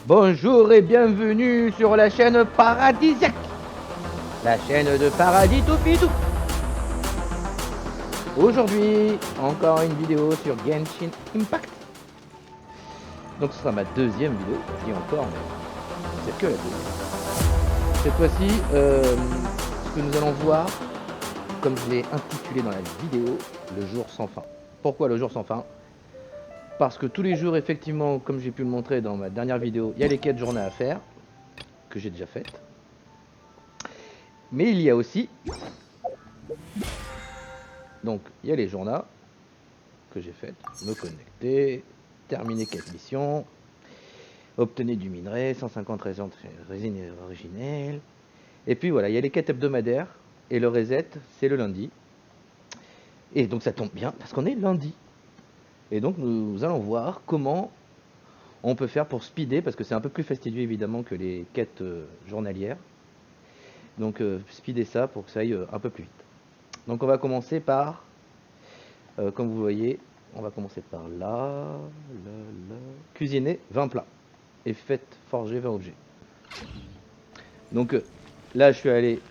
Bonjour et bienvenue sur la chaîne Paradisiaque, la chaîne de Paradis Toupidou. Aujourd'hui, encore une vidéo sur Genshin Impact. Donc ce sera ma deuxième vidéo, je dis encore, mais c'est que la deuxième. Cette fois-ci, ce que nous allons voir, comme je l'ai intitulé dans la vidéo, le jour sans fin. Pourquoi le jour sans fin? Parce que tous les jours, effectivement, comme j'ai pu le montrer dans ma dernière vidéo, il y a les quêtes journée à faire, que j'ai déjà faites. Mais il y a aussi, donc il y a les journaux que j'ai faites, me connecter, terminer 4 missions, obtenir du minerai, 150 résine originelle. Et puis voilà, il y a les quêtes hebdomadaires, et le reset, c'est le lundi. Et donc ça tombe bien, parce qu'on est lundi. Et donc nous allons voir comment on peut faire pour speeder, parce que c'est un peu plus fastidieux évidemment que les quêtes journalières. Donc speeder ça pour que ça aille un peu plus vite. Donc on va commencer par, comme vous voyez, on va commencer par là, cuisiner 20 plats et faites forger 20 objets. Donc là je suis allé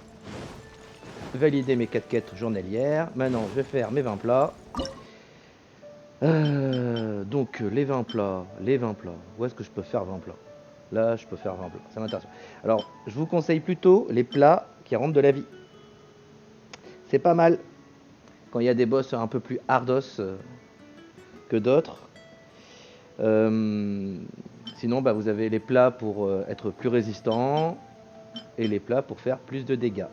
valider mes 4 quêtes journalières. Maintenant je vais faire mes 20 plats. Donc les 20 plats, où est-ce que je peux faire 20 plats? Là je peux faire 20 plats, ça m'intéresse. Alors je vous conseille plutôt les plats qui rendent de la vie. C'est pas mal quand il y a des boss un peu plus hardos que d'autres. Sinon bah, vous avez les plats pour être plus résistant et les plats pour faire plus de dégâts.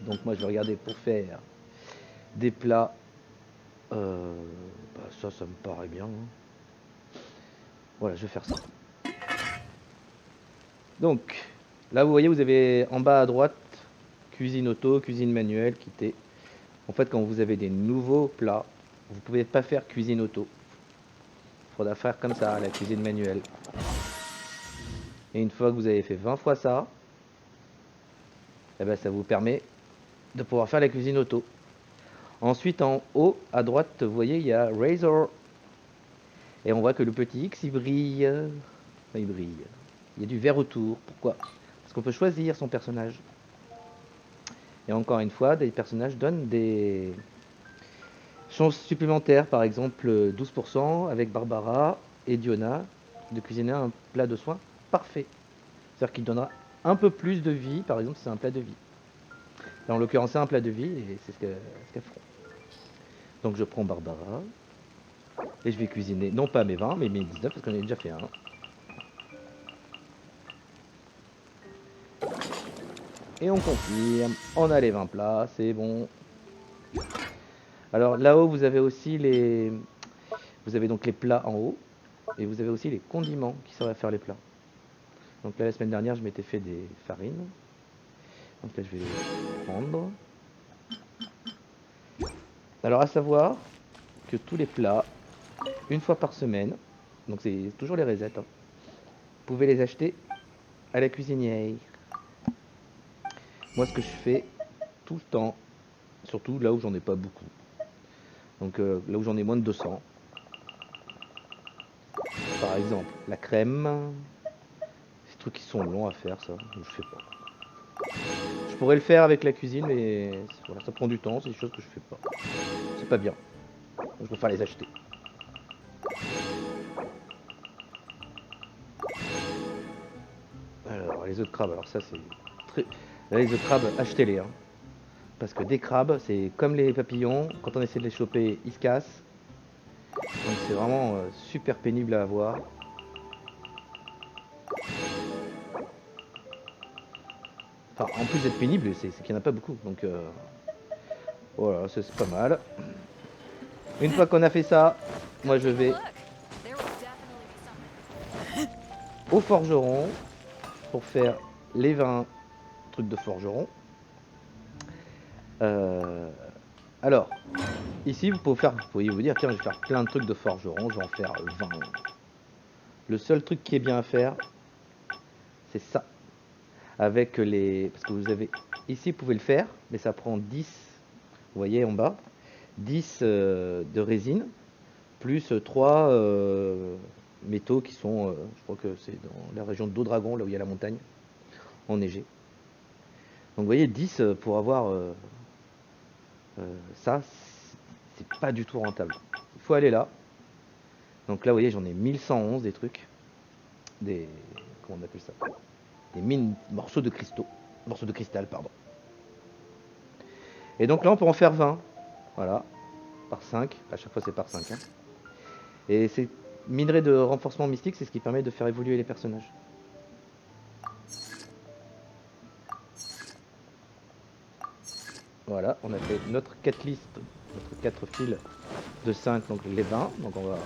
Donc moi je vais regarder pour faire des plats. Bah, ça me paraît bien. Voilà, je vais faire ça. Donc là vous voyez, vous avez en bas à droite cuisine auto, cuisine manuelle, quitter. En fait quand vous avez des nouveaux plats, vous pouvez pas faire cuisine auto. Il faudra faire comme ça, la cuisine manuelle. Et une fois que vous avez fait 20 fois ça, eh ben, ça vous permet de pouvoir faire la cuisine auto. Ensuite, en haut à droite, vous voyez, il y a Razor. Et on voit que le petit X, il brille. Enfin, il brille. Il y a du vert autour. Pourquoi? Parce qu'on peut choisir son personnage. Et encore une fois, des personnages donnent des chances supplémentaires. Par exemple, 12% avec Barbara et Diona de cuisiner un plat de soins parfait. C'est-à-dire qu'il donnera un peu plus de vie, par exemple, si c'est un plat de vie. Là, en l'occurrence, c'est un plat de vie et c'est ce qu'elles feront. Donc je prends Barbara et je vais cuisiner, non pas mes 20, mais mes 19 parce qu'on a déjà fait un. Et on confirme, on a les 20 plats, c'est bon. Alors là-haut, vous avez aussi les... Vous avez donc les plats en haut et vous avez aussi les condiments qui servent à faire les plats. Donc là, la semaine dernière, je m'étais fait des farines. Donc là, je vais les prendre. Alors à savoir que tous les plats, une fois par semaine, donc c'est toujours les resets, hein, vous pouvez les acheter à la cuisinière. Moi, ce que je fais tout le temps, surtout là où j'en ai pas beaucoup, donc là où j'en ai moins de 200, par exemple la crème, ces trucs qui sont longs à faire, ça, je fais pas. Je pourrais le faire avec la cuisine, mais voilà, ça prend du temps, c'est des choses que je fais pas. C'est pas bien. Je préfère les acheter. Alors, les œufs de crabe, alors ça c'est très... Là, les œufs de crabe, achetez-les. Hein. Parce que des crabes, c'est comme les papillons, quand on essaie de les choper, ils se cassent. Donc c'est vraiment super pénible à avoir. Enfin, en plus d'être pénible, c'est qu'il n'y en a pas beaucoup. Donc voilà, c'est pas mal. Une fois qu'on a fait ça, moi je vais au forgeron pour faire les 20 trucs de forgeron. Euh, alors, ici vous pouvez vous dire, tiens, je vais faire plein de trucs de forgeron, je vais en faire 20. Le seul truc qui est bien à faire, c'est ça. Avec les... Parce que vous avez... Ici, vous pouvez le faire, mais ça prend 10, vous voyez en bas, 10 de résine, plus 3 métaux qui sont, je crois que c'est dans la région d'Audragon, là où il y a la montagne, enneigée. Donc vous voyez, 10 pour avoir ça, c'est pas du tout rentable. Il faut aller là. Donc là, vous voyez, j'en ai 1111 des trucs. Des. Comment on appelle ça? Des mines, morceaux de cristal, pardon. Et donc là, on peut en faire 20. Voilà, par 5. À chaque fois, c'est par 5. Hein. Et ces minerais de renforcement mystique, c'est ce qui permet de faire évoluer les personnages. Voilà, on a fait notre 4 listes, notre 4 fils de 5, donc les 20. Donc on va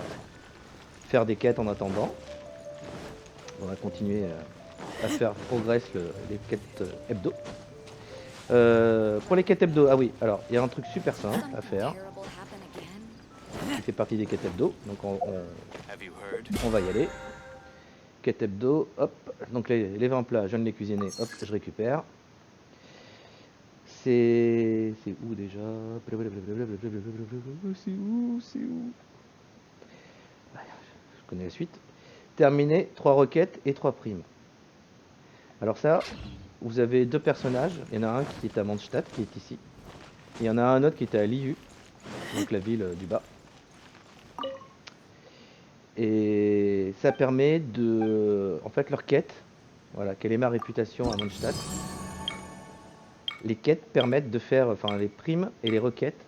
faire des quêtes en attendant. On va continuer à faire progresser les quêtes hebdo. Pour les quêtes hebdo, ah oui, alors il y a un truc super simple à faire qui fait partie des quêtes hebdo, donc on va y aller. Quête hebdo, hop, donc les 20 plats, je viens de les cuisiner, hop, je récupère. C'est où déjà? C'est où? Je connais la suite. Terminer 3 requêtes et 3 primes. Alors ça, vous avez 2 personnages. Il y en a un qui est à Mondstadt, qui est ici. Et il y en a un autre qui est à Liu, donc la ville du bas. Et ça permet de... En fait, leur quête, voilà, quelle est ma réputation à Mondstadt. Les quêtes permettent de faire... Enfin, les primes et les requêtes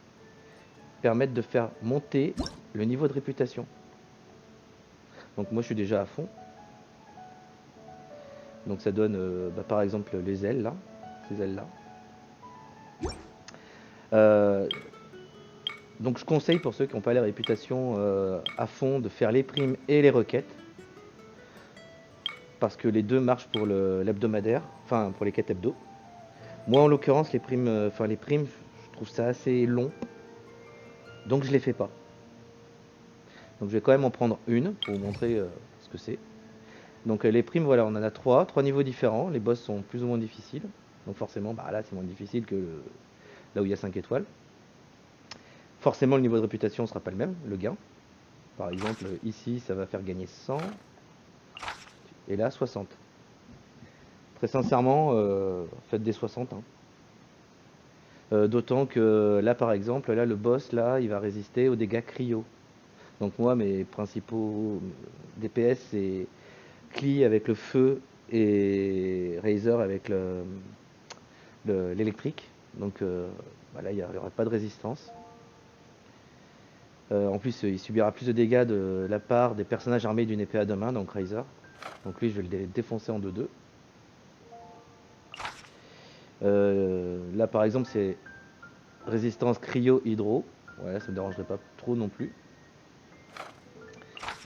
permettent de faire monter le niveau de réputation. Donc moi, je suis déjà à fond. Donc ça donne, par exemple, les ailes, là. Ces ailes-là. Donc je conseille pour ceux qui n'ont pas la réputation à fond de faire les primes et les requêtes. Parce que les deux marchent pour l'hebdomadaire, enfin pour les quêtes hebdo. Moi en l'occurrence les primes, je trouve ça assez long. Donc je les fais pas. Donc je vais quand même en prendre une pour vous montrer ce que c'est. Donc les primes, voilà, on en a trois niveaux différents. Les boss sont plus ou moins difficiles. Donc forcément, là c'est moins difficile que là où il y a 5 étoiles. Forcément le niveau de réputation ne sera pas le même, le gain. Par exemple ici ça va faire gagner 100. Et là 60. Très sincèrement, faites des 60. Hein. D'autant que là par exemple, là le boss là il va résister aux dégâts cryo. Donc moi mes principaux DPS c'est Klee avec le feu et Razer avec l'électrique. Donc voilà, il n'y aura pas de résistance. En plus il subira plus de dégâts de la part des personnages armés d'une épée à deux mains, donc Razer. Donc lui je vais le défoncer en 2-2. Là par exemple c'est résistance cryo-hydro. Voilà, ça me dérangerait pas trop non plus.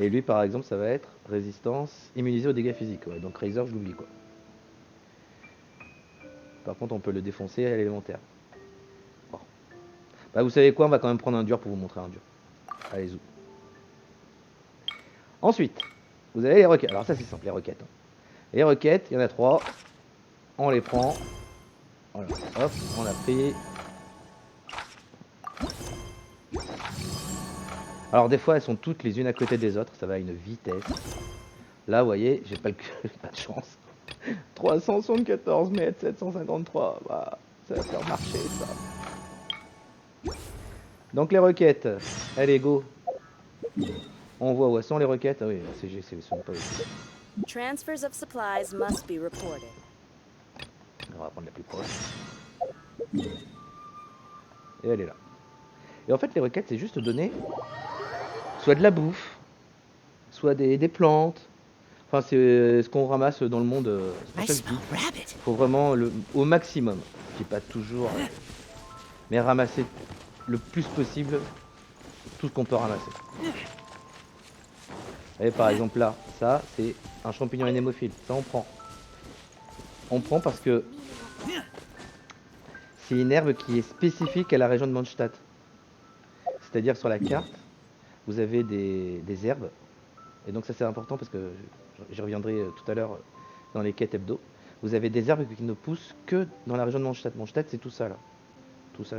Et lui par exemple ça va être résistance immunisée aux dégâts physiques. Ouais. Donc Razer je l'oublie quoi. Par contre on peut le défoncer à l'élémentaire. Bon. Vous savez quoi, on va quand même prendre un dur pour vous montrer un dur. Allez zou. Ensuite, vous avez les requêtes. Alors ça c'est simple les requêtes. Hein. Les requêtes, il y en a 3. On les prend. Voilà. Hop, on a pris. Alors des fois elles sont toutes les unes à côté des autres, ça va à une vitesse. Là vous voyez, j'ai pas, pas de chance. 374 mètres, 753, ça va faire marcher ça. Donc les requêtes, allez go. On voit où sont les requêtes. Ah oui, CG sélectionne pas aussi. Transfers of supplies must be reported. On va prendre la plus proche. Et elle est là. Et en fait les requêtes c'est juste donner soit de la bouffe, soit des plantes. Enfin, c'est ce qu'on ramasse dans le monde. Il faut vraiment au maximum. Je dis pas toujours, mais ramasser le plus possible tout ce qu'on peut ramasser. Et par exemple là, ça c'est un champignon anémophile. Ça on prend. On prend parce que c'est une herbe qui est spécifique à la région de Mondstadt. C'est-à-dire sur la carte, vous avez des herbes. Et donc ça c'est important parce que j'y reviendrai tout à l'heure dans les quêtes hebdo. Vous avez des herbes qui ne poussent que dans la région de Mondstadt. Mondstadt c'est tout ça là. Tout ça.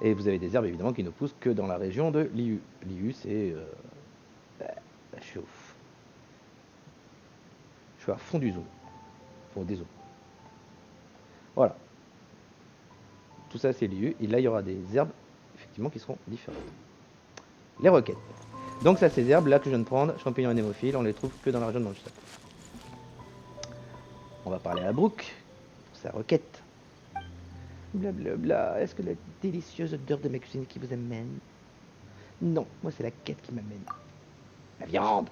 Et vous avez des herbes évidemment qui ne poussent que dans la région de Liu. Liu, c'est... je suis ouf. Je suis à fond du zoom. Bon, des zooms. Voilà. Tout ça, c'est Liu. Et là, il y aura des herbes, effectivement, qui seront différentes. Les requêtes. Donc ça, ces herbes là que je viens de prendre, champignons anémophiles, on les trouve que dans la région de Mondstadt. On va parler à Brooke pour sa requête. Blablabla, est-ce que la délicieuse odeur de ma cuisine qui vous amène? Non, moi c'est la quête qui m'amène. La viande.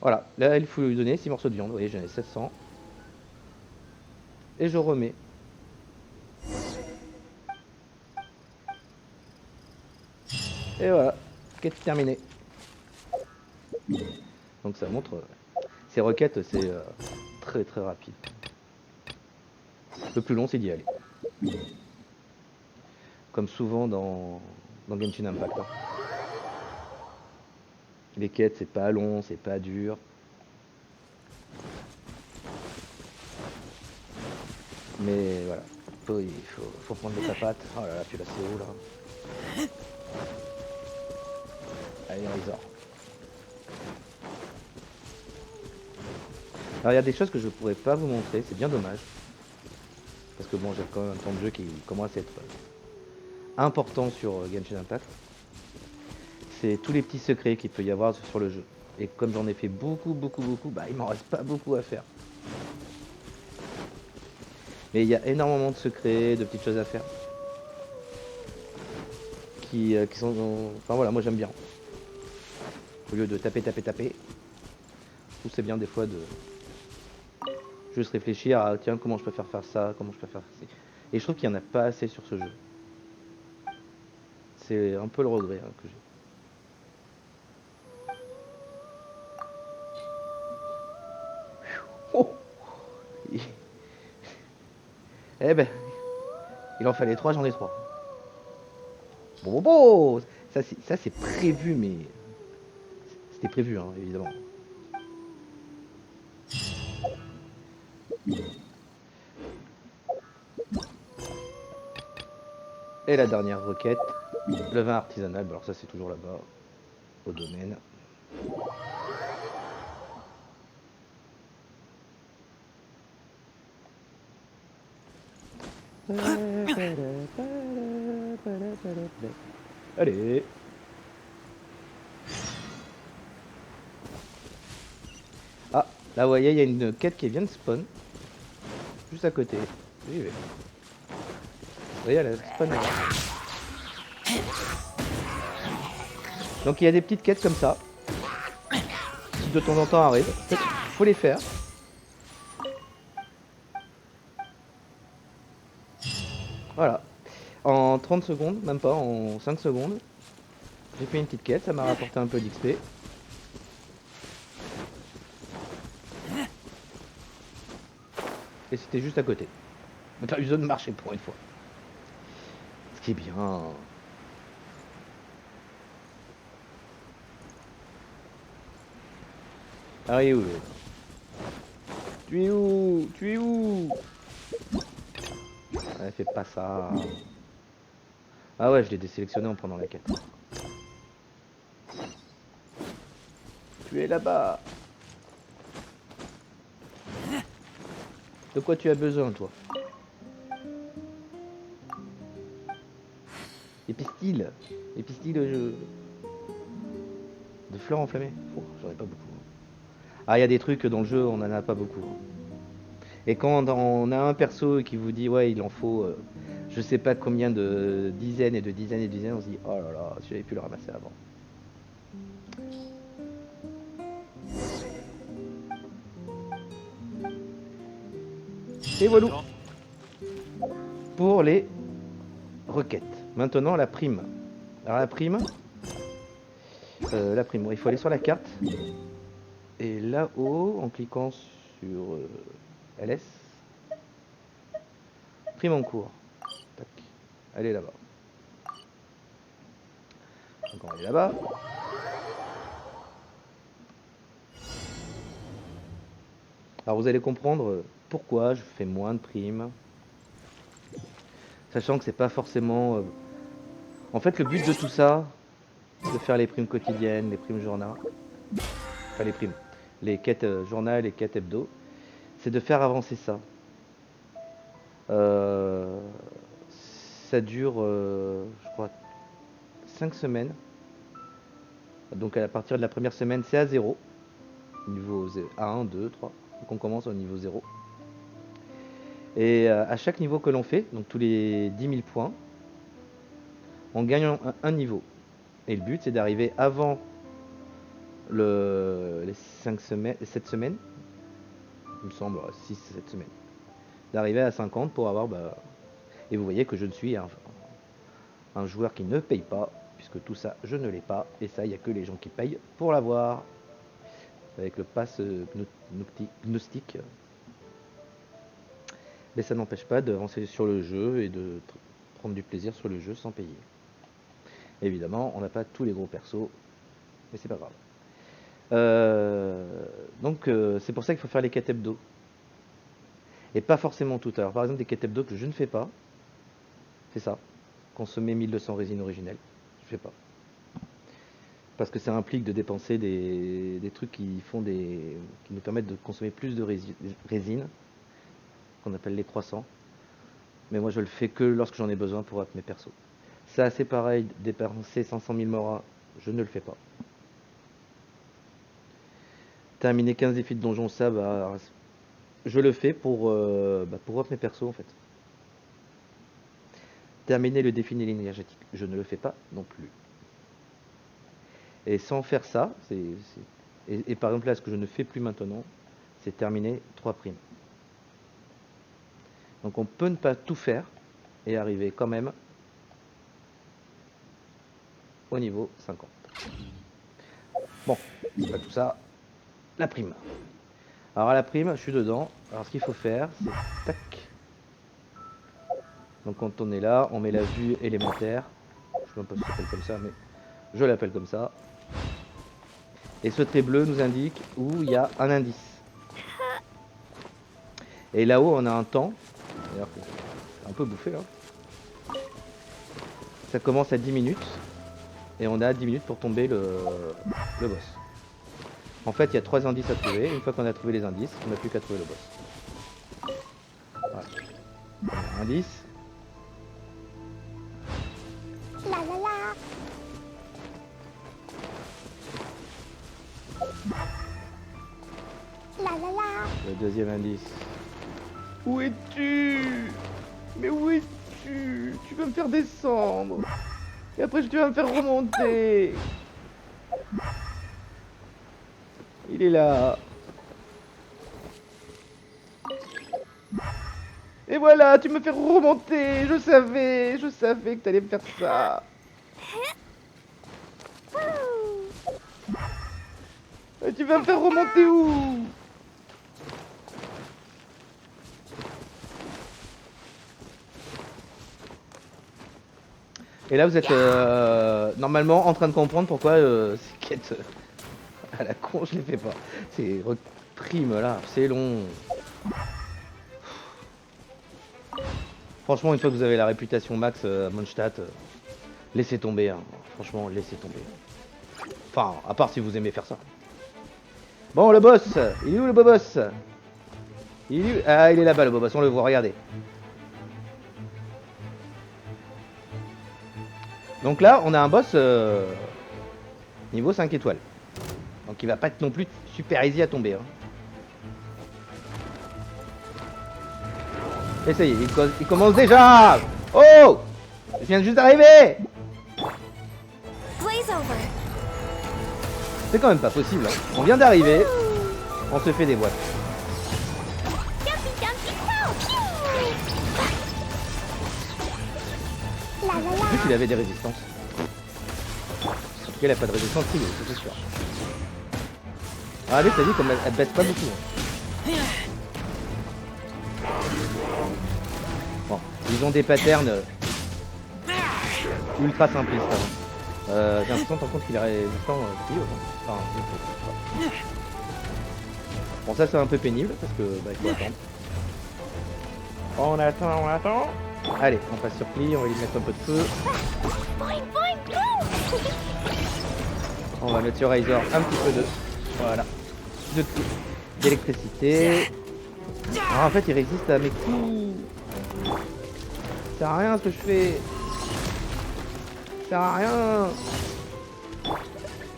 Voilà, là il faut lui donner 6 morceaux de viande, vous voyez j'en ai 700. Et je remets. Et voilà, quête terminée. Donc ça montre, ces requêtes c'est très très rapide. Le plus long c'est d'y aller. Comme souvent dans Genshin Impact. Hein. Les quêtes c'est pas long, c'est pas dur. Mais voilà, il faut prendre les papates. Oh là là, tu l'as c'est haut là. Allez, on sort. Alors il y a des choses que je pourrais pas vous montrer, c'est bien dommage. Parce que bon, j'ai quand même un temps de jeu qui commence à être important sur Genshin Impact. C'est tous les petits secrets qu'il peut y avoir sur le jeu. Et comme j'en ai fait beaucoup, bah il m'en reste pas beaucoup à faire. Mais il y a énormément de secrets, de petites choses à faire. Qui sont... Enfin voilà, moi j'aime bien. Au lieu de taper, je trouve c'est bien des fois de juste réfléchir à tiens comment je peux faire ça, comment je peux faire ça. Et je trouve qu'il n'y en a pas assez sur ce jeu. C'est un peu le regret hein, que j'ai. Oh eh ben, il en fallait 3, j'en ai 3. Bon, ça c'est prévu, mais c'était prévu, hein, évidemment. Et la dernière requête, le vin artisanal. Alors ça c'est toujours là-bas, au domaine. Allez. Ah, là vous voyez, il y a une quête qui vient de spawn. Juste à côté. J'y vais. Vous voyez, elle spawn là. Donc il y a des petites quêtes comme ça. Qui de temps en temps arrivent. Faut les faire. Voilà. En 30 secondes, même pas, en 5 secondes. J'ai fait une petite quête, ça m'a rapporté un peu d'XP. Et c'était juste à côté. On n'a pas eu besoin de marcher pour une fois. Ce qui est bien. Ah, il est où? Tu es où? Tu es où? Ouais, fais pas ça. Ah ouais, je l'ai désélectionné en prenant la quête. Tu es là-bas. De quoi tu as besoin, toi? Des pistils. Des pistils de fleurs enflammées. Oh, j'en ai pas beaucoup. Ah, il y a des trucs dans le jeu, on en a pas beaucoup. Et quand on a un perso qui vous dit, ouais, il en faut, je sais pas combien de dizaines et de dizaines et de dizaines, on se dit, oh là là, si j'avais pu le ramasser avant. Et voilà pour les requêtes. Maintenant la prime. Alors la prime, il faut aller sur la carte. Et là-haut, en cliquant sur LS, prime en cours. Tac. Elle est là-bas. Donc on va aller là-bas. Alors vous allez comprendre pourquoi je fais moins de primes. Sachant que c'est pas forcément... En fait, le but de tout ça, de faire les primes quotidiennes, les primes journal, enfin les primes, les quêtes journal, les quêtes hebdo, c'est de faire avancer ça. Euh, Ça dure, je crois, 5 semaines. Donc à partir de la première semaine, c'est à 0. Niveau 1, 2, 3. Donc on commence au niveau 0. Et à chaque niveau que l'on fait, donc tous les 10 000 points, on gagne un niveau. Et le but, c'est d'arriver avant les 7 semaines, il me semble, 6-7 semaines, d'arriver à 50 pour avoir... et vous voyez que je ne suis un joueur qui ne paye pas, puisque tout ça, je ne l'ai pas. Et ça, il n'y a que les gens qui payent pour l'avoir. Avec le pass gnostique. Mais ça n'empêche pas d'avancer sur le jeu et de prendre du plaisir sur le jeu sans payer. Évidemment, on n'a pas tous les gros persos, mais c'est pas grave. Donc c'est pour ça qu'il faut faire les quêtes hebdo. Et pas forcément tout. Alors par exemple des quêtes hebdo que je ne fais pas, c'est ça. Consommer 1200 résines originelles, je fais pas. Parce que ça implique de dépenser des trucs qui nous permettent de consommer plus de résine, qu'on appelle les croissants. Mais moi je le fais que lorsque j'en ai besoin pour up mes persos. Ça c'est pareil, dépenser 500 000 moras, je ne le fais pas. Terminer 15 défis de donjon, ça je le fais pour up mes persos en fait. Terminer le défi énergétique, je ne le fais pas non plus. Et sans faire ça, et par exemple là, ce que je ne fais plus maintenant, c'est terminer 3 primes. Donc on peut ne pas tout faire et arriver quand même au niveau 50. Bon, c'est pas tout ça. La prime. Alors à la prime, je suis dedans. Alors ce qu'il faut faire, c'est tac. Donc quand on est là, on met la vue élémentaire. Je ne sais même pas si ça s'appelle comme ça, mais je l'appelle comme ça. Et ce trait bleu nous indique où il y a un indice. Et là-haut, on a un temps. D'ailleurs, c'est un peu bouffé là. Ça commence à 10 minutes. Et on a 10 minutes pour tomber le boss. En fait, il y a 3 indices à trouver. Une fois qu'on a trouvé les indices, on n'a plus qu'à trouver le boss. Voilà. Indice. La la la. La la la. Le deuxième indice. Où es-tu? Mais où es-tu? Tu vas me faire descendre. Et après tu vas me faire remonter. Il est là. Et voilà, tu me fais remonter. Je savais que t'allais me faire ça. Et tu vas me faire remonter où? Et là vous êtes normalement en train de comprendre pourquoi ces quêtes à la con je les fais pas. Ces primes là, c'est long. Franchement, une fois que vous avez la réputation max à Mondstadt, laissez tomber. Hein. Franchement, laissez tomber. Enfin, à part si vous aimez faire ça. Bon, le boss. Il est où le beau boss? Il est où? Ah, il est là-bas le beau boss, on le voit, regardez. Donc là, on a un boss niveau 5 étoiles. Donc il va pas être non plus super easy à tomber. Hein. Et ça y est, il commence déjà. Oh, je viens juste d'arriver. C'est quand même pas possible. Hein. On vient d'arriver, on se fait des boîtes. En plus, il avait des résistances. En tout cas, il a pas de résistance, c'est sûr. Ah, avec, t'as dit comme elle baisse pas beaucoup. Hein. Bon, ils ont des patterns ultra simplistes. Hein. J'ai l'impression par contre qu'il est résistant enfin, bon, ça c'est un peu pénible parce que il faut attendre. On attend. Allez, on passe sur pli, on va lui mettre un peu de feu. Boing, boing, boom. On va mettre sur Razor un petit peu de... Voilà. D'électricité. Ah, en fait, il résiste à mes coups. Ça sert à rien ce que je fais. Ça sert à rien.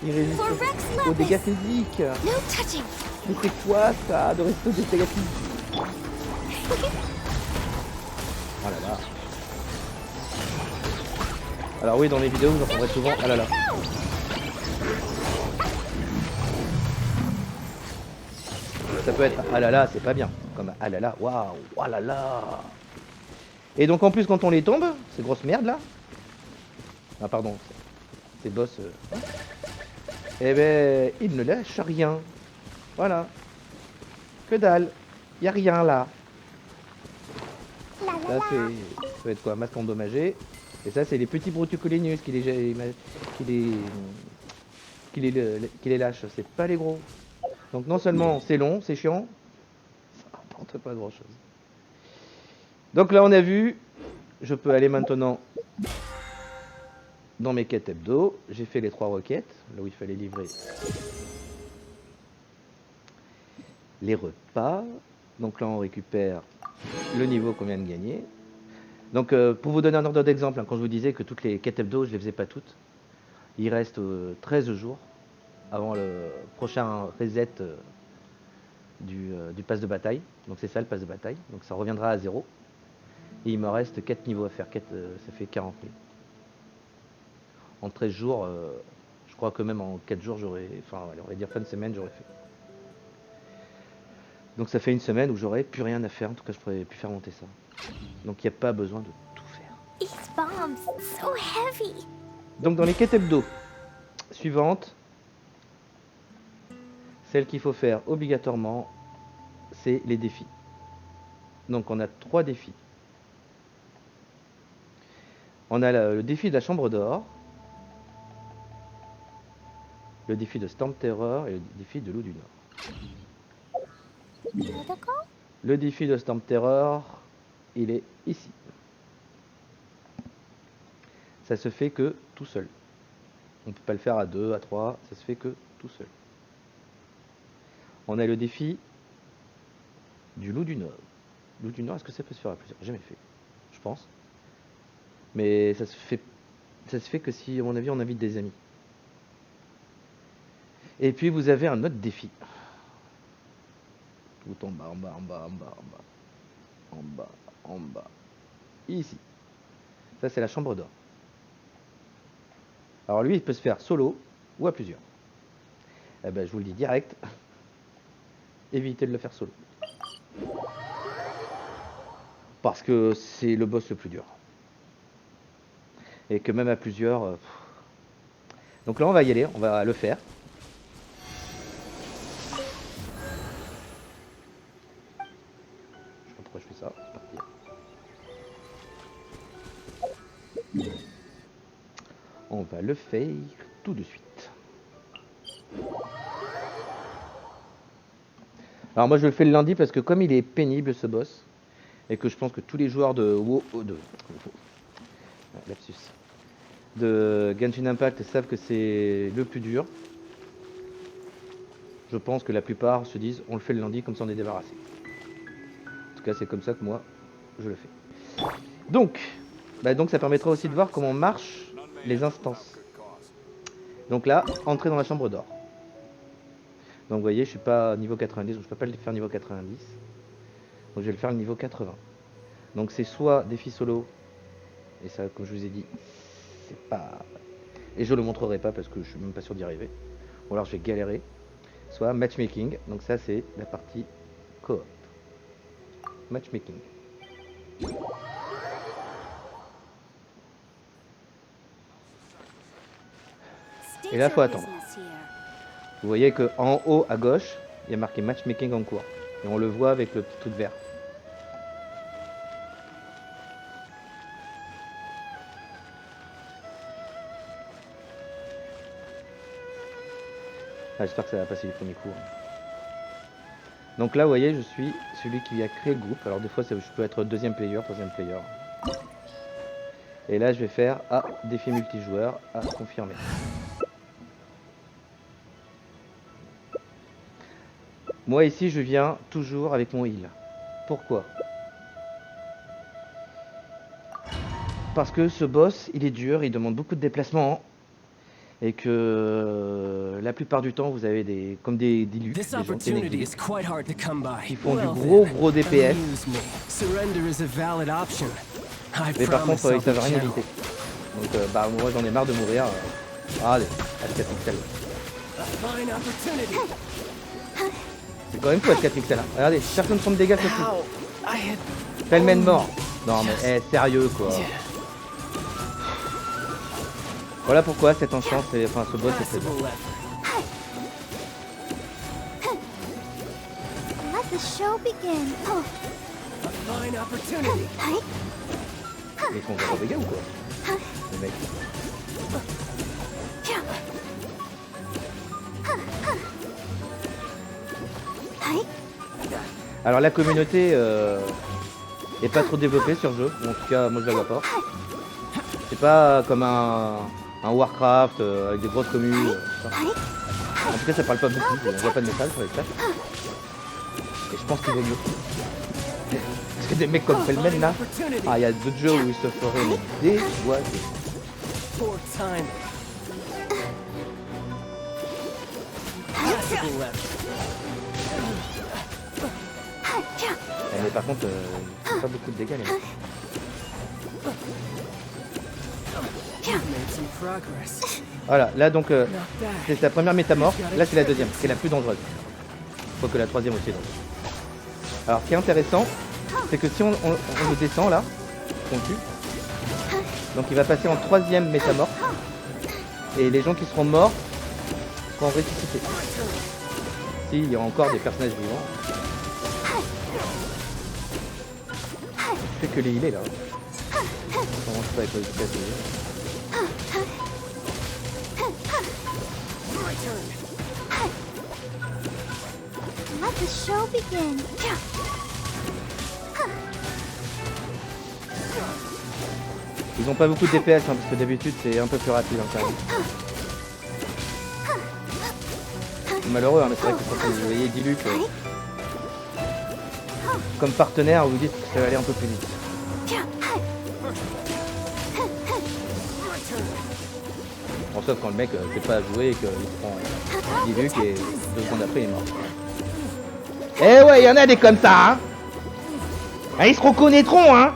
Il résiste For Rex aux dégâts Lapis. physiques. No touching. Mais c'est quoi ça de résister aux dégâts physiques? Oh là là. Alors oui, dans les vidéos, vous entendrez souvent ah là là. Ça peut être ah là là, c'est pas bien. Comme ah là là, waouh, ah là là. Et donc en plus, quand on les tombe, ces grosses merdes là. Ah pardon, ces boss. Eh ben, ils ne lâchent rien. Voilà. Que dalle. Y a rien là. La la Ça la. c'est. Ça va être quoi? Masque endommagé. Et ça c'est les petits Brutucolinus qui les lâchent. C'est pas les gros. Donc non seulement c'est long, c'est chiant, ça rapporte pas grand chose. Donc là on a vu, je peux aller maintenant dans mes quêtes hebdo. J'ai fait les 3 requêtes, là où il fallait livrer les repas. Donc là on récupère le niveau qu'on vient de gagner. Donc pour vous donner un ordre d'exemple, hein, quand je vous disais que toutes les quêtes hebdo je les faisais pas toutes, il reste 13 jours avant le prochain reset du pass de bataille. Donc c'est ça le pass de bataille, donc ça reviendra à 0. Et il me reste 4 niveaux à faire, ça fait 40 000. En 13 jours, je crois que même en 4 jours j'aurais, enfin allez, on va dire fin de semaine j'aurais fait. Donc ça fait une semaine où j'aurais plus rien à faire, en tout cas je pourrais plus faire monter ça. Donc il n'y a pas besoin de tout faire. These bombs, so heavy. Donc dans les quêtes hebdo suivantes, celle qu'il faut faire obligatoirement, c'est les défis. Donc on a 3 défis. On a le défi de la chambre d'or, le défi de Storm Terror et le défi de Loup du Nord. D'accord. Le défi de Storm Terror, il est ici. Ça se fait que tout seul. On ne peut pas le faire à 2, à 3, ça se fait que tout seul. On a le défi du Loup du Nord. Loup du Nord, est-ce que ça peut se faire à plusieurs? Jamais fait, je pense. Mais ça se fait que si, à mon avis, on invite des amis. Et puis vous avez un autre défi. Tout en bas, en bas, en bas, en bas, en bas. En bas, en bas. Ici. Ça, c'est la chambre d'or. Alors lui, il peut se faire solo ou à plusieurs. Eh ben, je vous le dis direct. Évitez de le faire solo. Parce que c'est le boss le plus dur. Et que même à plusieurs... Donc là, on va y aller, on va le faire. Je sais pas pourquoi je fais ça, c'est parti. On va le faire tout de suite. Alors moi je le fais le lundi parce que comme il est pénible ce boss, et que je pense que tous les joueurs de Genshin Impact savent que c'est le plus dur, je pense que la plupart se disent on le fait le lundi comme ça on est débarrassé. En tout cas c'est comme ça que moi je le fais. Donc ça permettra aussi de voir comment marchent les instances. Donc là, entrer dans la chambre d'or. Donc vous voyez, je suis pas niveau 90, donc je peux pas le faire niveau 90. Donc je vais le faire le niveau 80. Donc c'est soit défi solo, et ça comme je vous ai dit, c'est pas... Et je le montrerai pas parce que je suis même pas sûr d'y arriver. Ou alors je vais galérer. Soit matchmaking, donc ça c'est la partie coop. Matchmaking. Et là, faut attendre. Vous voyez qu'en haut à gauche, il y a marqué matchmaking en cours. Et on le voit avec le petit truc vert. Ah, j'espère que ça va passer les premiers coups. Donc là, vous voyez, je suis celui qui a créé le groupe. Alors des fois, je peux être deuxième player, troisième player. Et là, je vais faire défi multijoueur, confirmer. Moi ici, je viens toujours avec mon heal. Pourquoi? Parce que ce boss, il est dur, il demande beaucoup de déplacements. Et que la plupart du temps, vous avez des comme des Lux, des gens qui font du gros DPS. Mais par contre, ils savent rien éviter. Donc bah moi j'en ai marre de mourir. Allez, à 4 pixels. C'est quand même fou à 4 pixels. Regardez, personne ne prend de dégâts sur tout. Pelmen mort. Non mais sérieux quoi. Voilà pourquoi cette enchant, enfin ce boss est très bon. Let the show begin. Oh. Ils font zéro dégâts ou quoi? Les mecs. Alors la communauté est pas trop développée sur le jeu, en tout cas moi je la vois pas. C'est pas comme un Warcraft avec des grosses communes. En tout cas ça parle pas beaucoup, on voit pas de message sur les chats. Et je pense qu'il vaut mieux. Parce que des mecs comme Pelmen là, il y a d'autres jeux où ils se feraient déboîter. Mais par contre, ils font pas beaucoup de dégâts les mecs. Voilà, là donc c'est la première métamorphe, là c'est la deuxième, qui est la plus dangereuse. Faut que la troisième aussi est dangereuse. Alors ce qui est intéressant, c'est que si on le descend là, on le tue, donc il va passer en troisième métamorphe, et les gens qui seront morts seront ressuscités. Si, il y a encore des personnages vivants. Je fais que les healer là. Comment je fais avec l'efficacité? Let the show begin. Ils ont pas beaucoup de DPS parce que d'habitude c'est un peu plus rapide quand même. C'est malheureux mais c'est vrai que quand vous voyez Diluc comme partenaire, vous dites que ça va aller un peu plus vite. Bon, sauf quand le mec sait pas jouer et qu'il prend Diluc et 2 secondes après il est mort. Eh ouais, il y en a des comme ça, hein. Ah, ils se reconnaîtront, hein.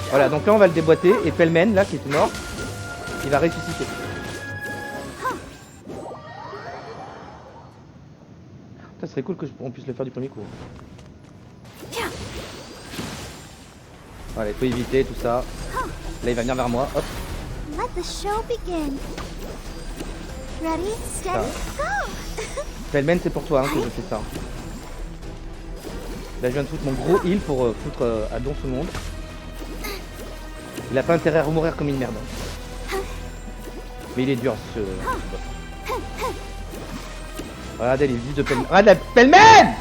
Voilà, donc là on va le déboîter et Pelmen, là qui est mort, il va ressusciter. Ça serait cool qu'on puisse le faire du premier coup. Voilà, il faut éviter tout ça. Là il va venir vers moi, hop. Let the show begin. Ready, steady, go. Pelmen, c'est pour toi hein, que je fais ça. Là je viens de foutre mon gros heal pour foutre à don tout le monde. Il a pas intérêt à mourir comme une merde. Mais il est dur ce boss. Regardez les vies de Pelmen. Regarde la Pelmen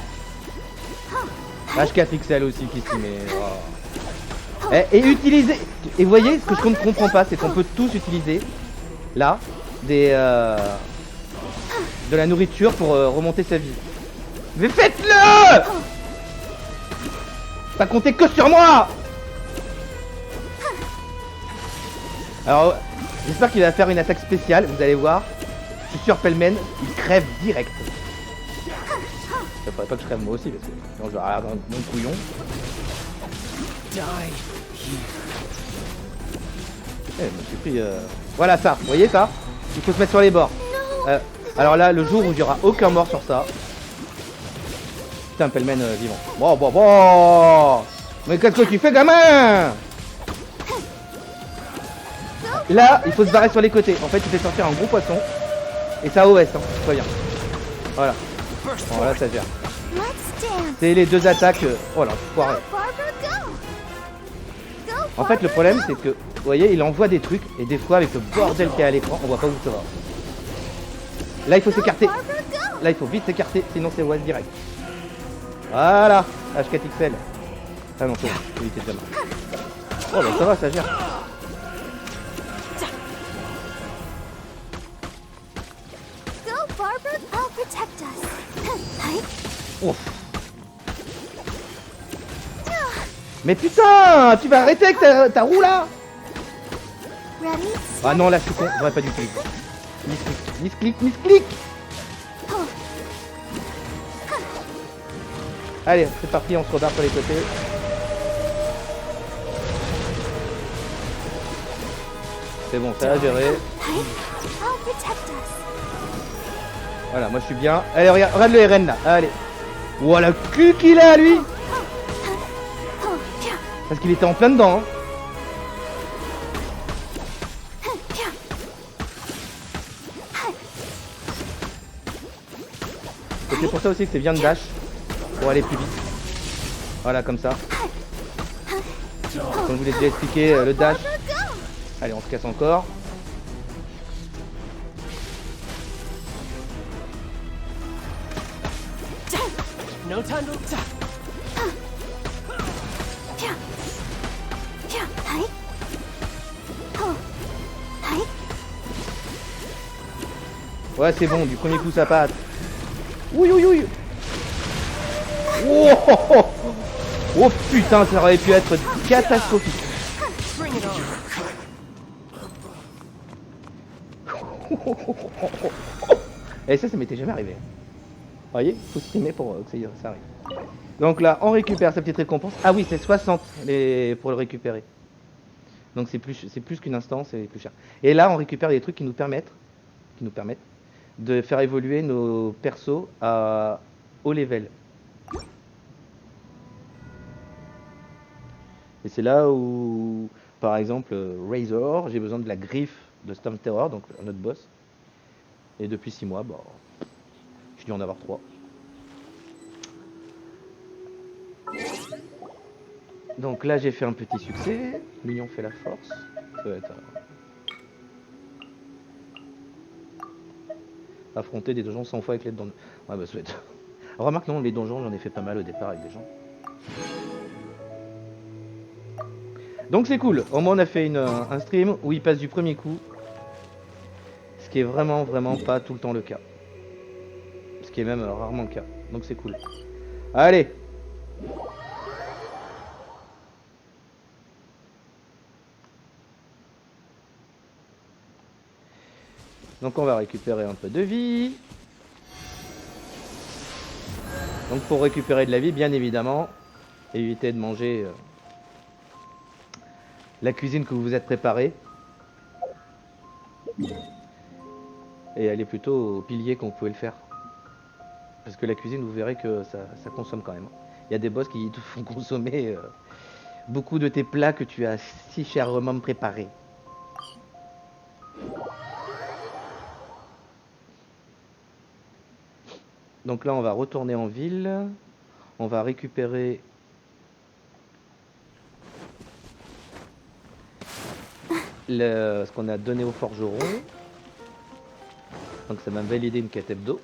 HK Pixel aussi qui s'y met. Oh. Et utiliser. Et vous voyez, ce que je ne comprends pas, c'est qu'on peut tous utiliser là des de la nourriture pour remonter sa vie. Mais faites-le! Pas compter que sur moi! Alors, j'espère qu'il va faire une attaque spéciale, vous allez voir. Je suis sûr Pelmen, il crève direct. Ça faudrait pas que je crève moi aussi, parce que sinon je vais avoir mon couillon. Je me suis pris... Voilà ça, vous voyez ça? Il faut se mettre sur les bords. Alors là, le jour où il n'y aura aucun mort sur ça... Putain, Pelmen vivant. Bon. Mais qu'est-ce que tu fais, gamin? Là, il faut se barrer sur les côtés. En fait, il fait sortir un gros poisson. Et ça OS, hein, tout va bien. Voilà. Bon, là, ça gère. C'est les deux attaques... Oh là, foiré. En fait, le problème, c'est que... Vous voyez, il envoie des trucs. Et des fois, avec le bordel qu'il y a à l'écran, on voit pas où ça va. Là, il faut s'écarter. Là, il faut vite s'écarter, sinon c'est OS direct. Voilà. HK Pixel. Ah non, c'est bon. Évitez de Oh bah ça va, ça gère. Go, Barber. I'll protect us. Hi. Ouf. Mais putain, tu vas arrêter avec ta roue là. Ready? Ah non, là je suis con, j'aurais pas dû cliquer. Misclic, misclic. Oh. Allez, c'est parti, on se regarde sur les côtés. C'est bon, ça a géré. Hi. I'll protect us. Voilà, moi je suis bien. Allez, regarde le RN là, allez. Ouah, la cul qu'il a lui. Oh, yeah. Parce qu'il était en plein dedans. Hein. Yeah. Et c'est pour ça aussi que c'est bien de dash. Pour aller plus vite. Voilà, comme ça. Comme je vous l'ai déjà expliqué, le dash. Allez, on se casse encore. No time to Yeah. Yeah. Hi. Oh. Hi. Ouais, c'est bon, du premier coup ça passe. Ouïe, ouïe, ouïe. Oh, oh, oh. Oh, putain, ça aurait pu être catastrophique. bring it on. Et ça m'était jamais arrivé. Vous voyez, faut streamer pour que ça arrive. Donc là, on récupère sa petite récompense. Ah oui, c'est 60 pour le récupérer. Donc c'est plus qu'une instance, c'est plus cher. Et là, on récupère des trucs qui nous permettent de faire évoluer nos persos à haut level. Et c'est là où, par exemple, Razor, j'ai besoin de la griffe de Storm Terror, donc notre boss. Et depuis 6 mois, bah, je dû en avoir 3. Donc là, j'ai fait un petit succès. L'union fait la force. Ça va être affronter des donjons 100 fois avec les donjons. Ouais, bah, ça va être... Remarque, non, les donjons, j'en ai fait pas mal au départ avec des gens. Donc c'est cool. Au moins, on a fait un stream où il passe du premier coup. Ce qui est vraiment pas tout le temps le cas. Ce qui est même rarement le cas. Donc c'est cool. Allez. Donc on va récupérer un peu de vie. Donc pour récupérer de la vie, bien évidemment, évitez de manger la cuisine que vous vous êtes préparée. Et allez plutôt au pilier quand vous pouvez le faire. Parce que la cuisine, vous verrez que ça consomme quand même. Il y a des boss qui te font consommer beaucoup de tes plats que tu as si chèrement préparés. Donc là, on va retourner en ville. On va récupérer ce qu'on a donné au forgeron. Donc ça m'a validé une quête hebdo.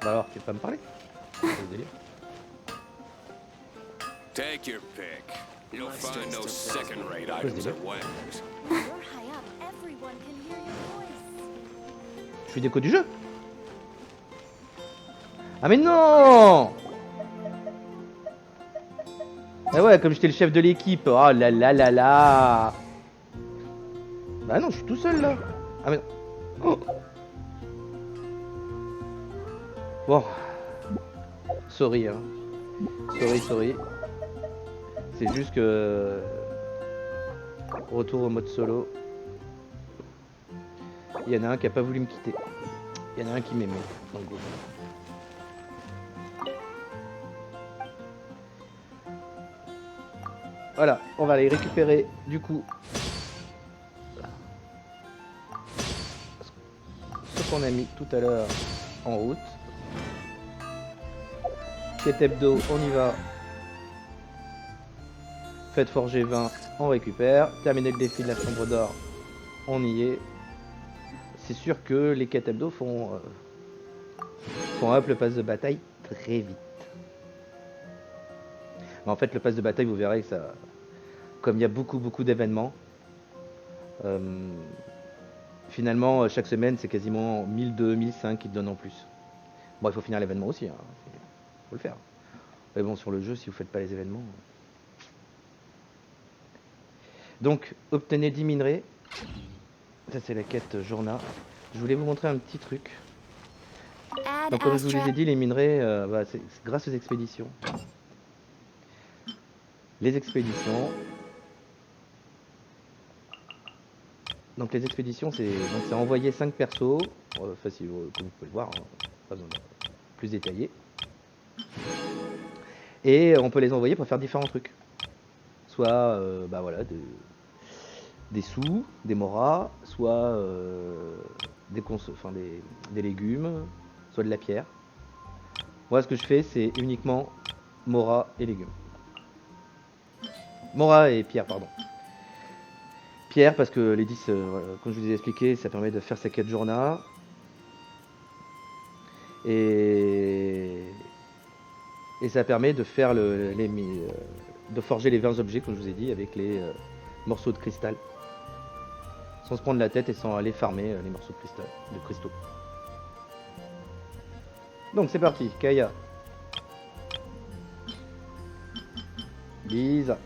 Bah alors, tu peux pas me parler? Take your pick. You'll find no second-rate items at Wang's. You're high up. Everyone can hear your voice. Je suis déco du jeu. Ah mais non! Ah ouais, comme j'étais le chef de l'équipe. Oh là là là là. Bah non, je suis tout seul là. Ah mais non. Oh. Bon. Sorry hein. Sorry. C'est juste que... Retour au mode solo. Il y en a un qui a pas voulu me quitter. Il y en a un qui m'aimait dans le groupe. Voilà, on va aller récupérer du coup ce qu'on a mis tout à l'heure en route. Quête hebdo, on y va. Faites forger 20, on récupère. Terminer le défi de la chambre d'or, on y est. C'est sûr que les quêtes hebdo font font up le pass de bataille très vite. Mais en fait, le pass de bataille, vous verrez que ça, comme il y a beaucoup d'événements, finalement, chaque semaine, c'est quasiment 1002, 1005 qui te donnent en plus. Bon, il faut finir l'événement aussi, hein. Faut le faire. Mais bon, sur le jeu, si vous faites pas les événements. Donc, obtenez 10 minerais. Ça, c'est la quête journal. Je voulais vous montrer un petit truc. Add Donc, comme je vous Astra. ai dit, les minerais, c'est grâce aux expéditions. Les expéditions. Donc, les expéditions, c'est envoyer 5 persos. Facile, comme vous pouvez le voir, hein, pas besoin de plus détaillé. Et on peut les envoyer pour faire différents trucs. Soit, voilà, des sous, des moras, soit des légumes, soit de la pierre. Moi, ce que je fais, c'est uniquement moras et légumes. Moras et pierre, pardon. Pierre, parce que les 10, comme je vous ai expliqué, ça permet de faire sa quête journal. Et ça permet de faire de forger les 20 objets, comme je vous ai dit, avec les morceaux de cristal. Sans se prendre la tête et sans aller farmer les morceaux de cristaux. Donc c'est parti, Kaya. Lisa.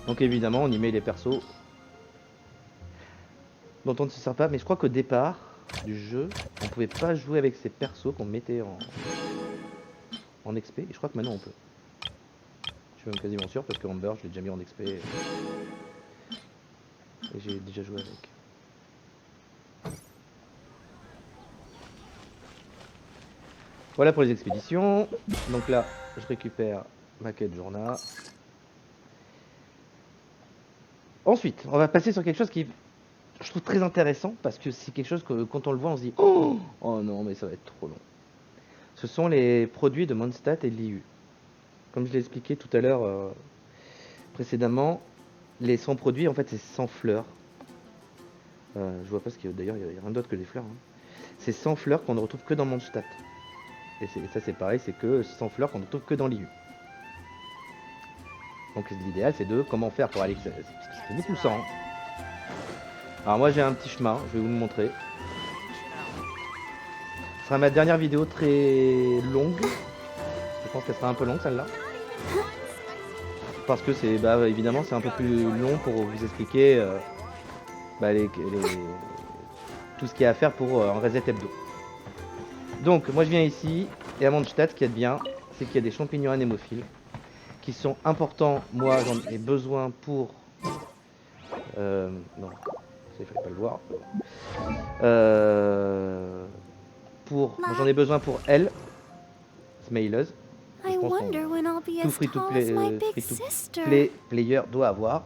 Donc évidemment, on y met les persos dont on ne se sert pas, mais je crois qu'au départ du jeu, on pouvait pas jouer avec ces persos qu'on mettait en XP, et je crois que maintenant on peut. Je suis même quasiment sûr parce que Amber, je l'ai déjà mis en XP et j'ai déjà joué avec. Voilà pour les expéditions. Donc là, je récupère ma quête journal. Ensuite, on va passer sur quelque chose qui je trouve très intéressant parce que c'est quelque chose que quand on le voit, on se dit oh non, mais ça va être trop long. Ce sont les produits de Mondstadt et de l'IU. Comme je l'ai expliqué tout à l'heure précédemment, les 100 produits, en fait, c'est 100 fleurs. Je vois pas ce qu'il y a. D'ailleurs, il n'y a rien d'autre que des fleurs. Hein. C'est 100 fleurs qu'on ne retrouve que dans Mondstadt. Et ça, c'est pareil, c'est que 100 fleurs qu'on ne retrouve que dans l'IU. Donc l'idéal, c'est de comment faire pour aller... Parce que c'est beaucoup ça. Hein. Alors moi, j'ai un petit chemin, je vais vous le montrer. Ce sera ma dernière vidéo très longue. Je pense qu'elle sera un peu longue, celle-là. Parce que c'est, évidemment, c'est un peu plus long pour vous expliquer tout ce qu'il y a à faire pour un reset hebdo. Donc, moi je viens ici, et à Mondstadt, ce qu'il y a de bien, c'est qu'il y a des champignons anémophiles qui sont importants. Moi, j'en ai besoin pour... non, il fallait pas le voir. Moi, j'en ai besoin pour elle, Smaileuse. I Je pense wonder when I'll be tout as tall as my big sister. player doit avoir.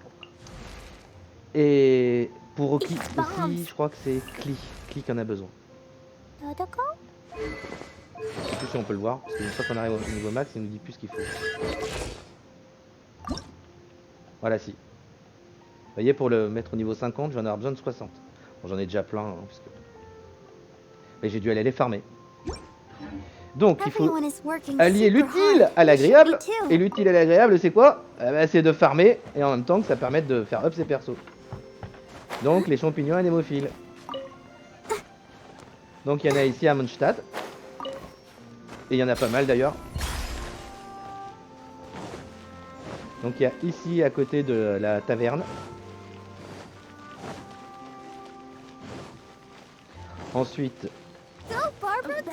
Et pour Rocky It's aussi, bombs. je crois que c'est Cli qui en a besoin. Dodoko? Je sais plus si on peut le voir, parce qu'une fois qu'on arrive au niveau max, il nous dit plus ce qu'il faut. Voilà, si. Vous voyez, pour le mettre au niveau 50, j'en ai besoin de 60. Bon, j'en ai déjà plein, hein, parce que... Mais j'ai dû aller les farmer. Donc, il faut Everyone is working allier super l'utile hard. à You should l'agréable. be too. Et l'utile à l'agréable, c'est quoi? C'est de farmer, et en même temps que ça permette de faire up ses persos. Donc, les champignons anémophiles. Donc, il y en a ici à Mondstadt. Et il y en a pas mal d'ailleurs. Donc il y a ici à côté de la taverne. Ensuite, Go, Barbara, go!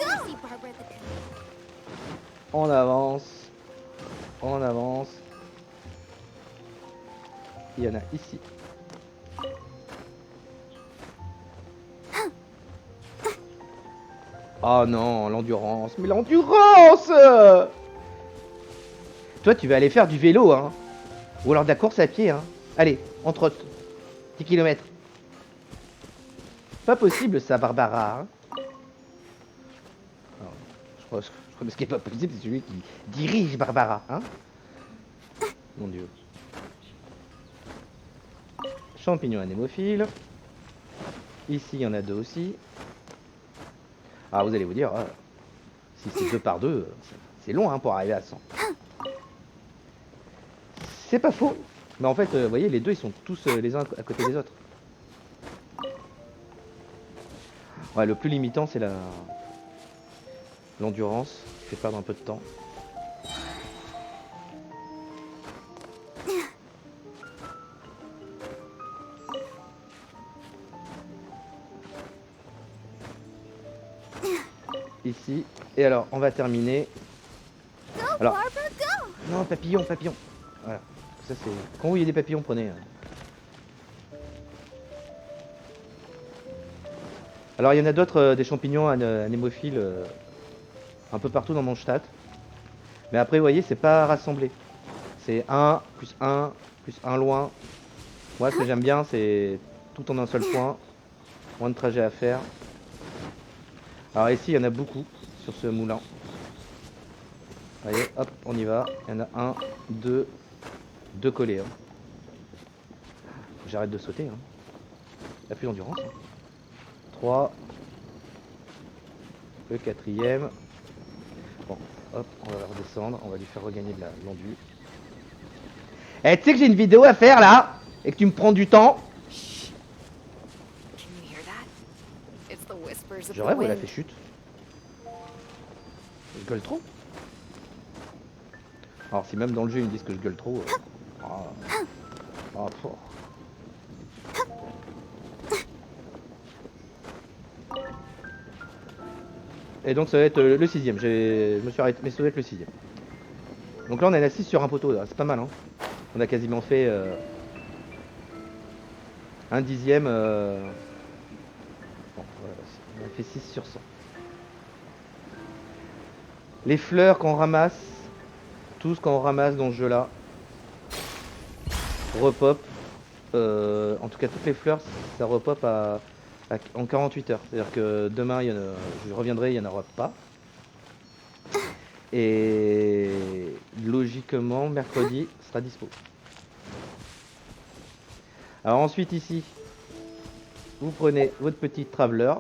on avance. On avance. Il y en a ici. Oh non, l'endurance. Mais l'endurance! Toi, tu vas aller faire du vélo, hein. Ou alors de la course à pied, hein. Allez, on trotte. 10 km. Pas possible, ça, Barbara. Hein. Alors, je crois que ce qui est pas possible, c'est celui qui dirige Barbara, hein. Mon Dieu. Champignons anémophiles. Ici, il y en a deux aussi. Ah, vous allez vous dire, si c'est 2 par 2, c'est long hein, pour arriver à 100. C'est pas faux. Mais en fait, vous voyez, les deux, ils sont tous les uns à côté des autres. Ouais, le plus limitant, c'est l'endurance, qui fait perdre un peu de temps. Ici. Et alors, on va terminer. Go, Alors, Barbara, go! non, papillon, papillon. Voilà. Ça, c'est... Quand vous voyez des papillons, prenez. Alors, il y en a d'autres, des champignons anémophiles, un peu partout dans mon stade. Mais après, vous voyez, c'est pas rassemblé. C'est 1 plus 1 plus 1 loin. Moi, ce que j'aime bien, c'est tout en un seul point. Moins de trajet à faire. Alors ici, il y en a beaucoup sur ce moulin. Allez, hop, on y va. Il y en a 1, 2, 2 collés. Hein. J'arrête de sauter. Hein. Il n'y a plus d'endurance. Hein. 3. Le 4e. Bon, hop, on va redescendre. On va lui faire regagner de l'endu. Eh, tu sais que j'ai une vidéo à faire là et que tu me prends du temps. Can you hear that? It's the whispers of Je the rêve, elle a wind. fait chute. Je gueule trop. Alors si même dans le jeu ils me disent que je gueule trop. Fort. Et donc ça va être le 6e. Je me suis arrêté, mais ça va être le 6e. Donc là on est assis sur un poteau, c'est pas mal hein. On a quasiment fait un dixième. Bon, voilà, on a fait 6 sur 100. Les fleurs qu'on ramasse, tout ce qu'on ramasse dans ce jeu là, repop. En tout cas toutes les fleurs, ça repop en 48 heures. C'est-à-dire que demain, je reviendrai, il n'y en aura pas. Et logiquement, mercredi, sera dispo. Alors ensuite ici, vous prenez votre petit traveler.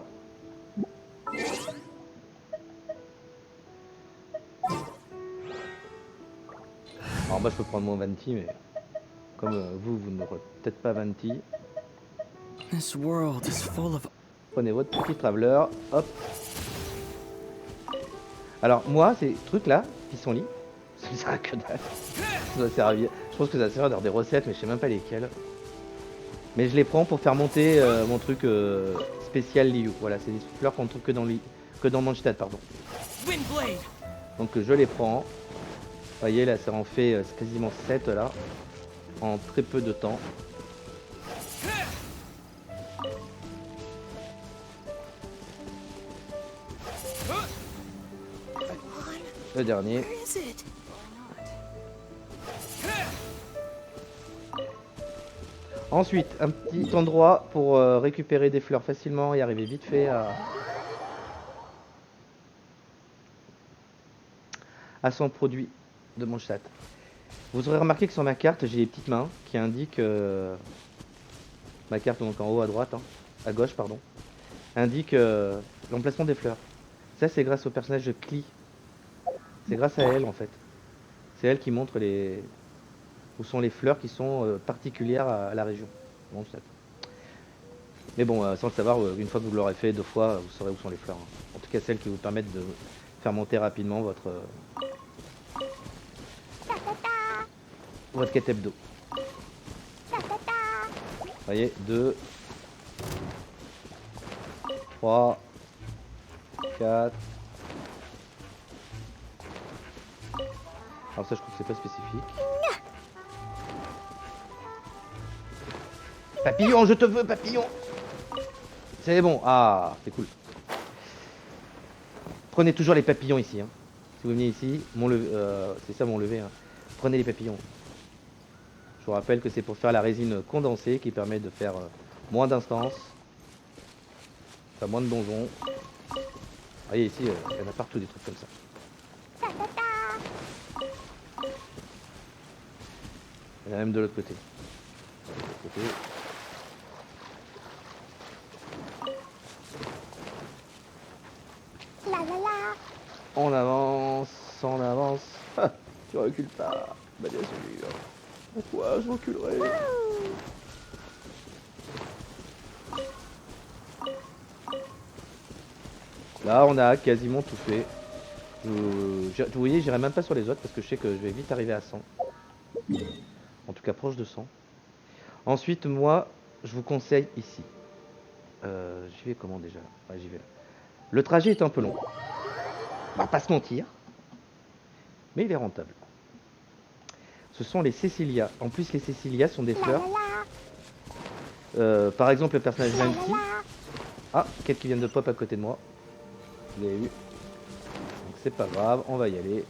Alors moi je peux prendre mon Venti, mais comme vous n'aurez peut-être pas Venti. This world is full of... Prenez votre petit traveler, hop. Alors moi, ces trucs-là, pissenlits, ça sert à que dalle. Ça doit servir. Je pense que ça sert dans des recettes, mais je sais même pas lesquelles. Mais je les prends pour faire monter mon truc spécial Liu. Voilà, c'est des fleurs qu'on trouve que dans Mondstadt, pardon. Windblade. Donc je les prends. Vous voyez là, ça en fait quasiment 7 là, en très peu de temps. Le dernier. Where is it? Ensuite, un petit endroit pour récupérer des fleurs facilement et arriver vite fait à son produit de Mondstadt. Vous aurez remarqué que sur ma carte, j'ai des petites mains qui indiquent ma carte donc en haut à droite, hein, à gauche pardon, indique l'emplacement des fleurs. Ça c'est grâce au personnage de Klee. C'est grâce à elle en fait. C'est elle qui montre où sont les fleurs qui sont particulières à la région. Mondstadt. Mais bon, sans le savoir, une fois que vous l'aurez fait 2 fois, vous saurez où sont les fleurs. Hein. En tout cas celles qui vous permettent de faire monter rapidement votre quête hebdo. Vous voyez, 2, 3, 4. Alors ça je crois que c'est pas spécifique. Papillon, je te veux papillon. C'est bon, ah c'est cool. Prenez toujours les papillons ici. Hein. Si vous venez ici, c'est ça mon lever. Hein. Prenez les papillons. Je vous rappelle que c'est pour faire la résine condensée qui permet de faire moins d'instances. Enfin moins de donjons. Vous voyez ici, il y en a partout des trucs comme ça. Il y en a même de l'autre côté. On avance, on avance. Ah, tu recules pas. Bah bien sûr. Pourquoi je reculerai? Là, on a quasiment tout fait. Vous voyez, j'irai même pas sur les autres parce que je sais que je vais vite arriver à 100. En tout cas, proche de 100. Ensuite, moi, je vous conseille ici. J'y vais comment déjà? Ouais, j'y vais là. Le trajet est un peu long. On va pas se mentir. Mais il est rentable. Ce sont les Cecilia. En plus, les Cecilia sont des fleurs. Par exemple, le personnage Venti. Ah, quelqu'un qui vient de pop à côté de moi. Je l'ai eu. Donc c'est pas grave, on va y aller.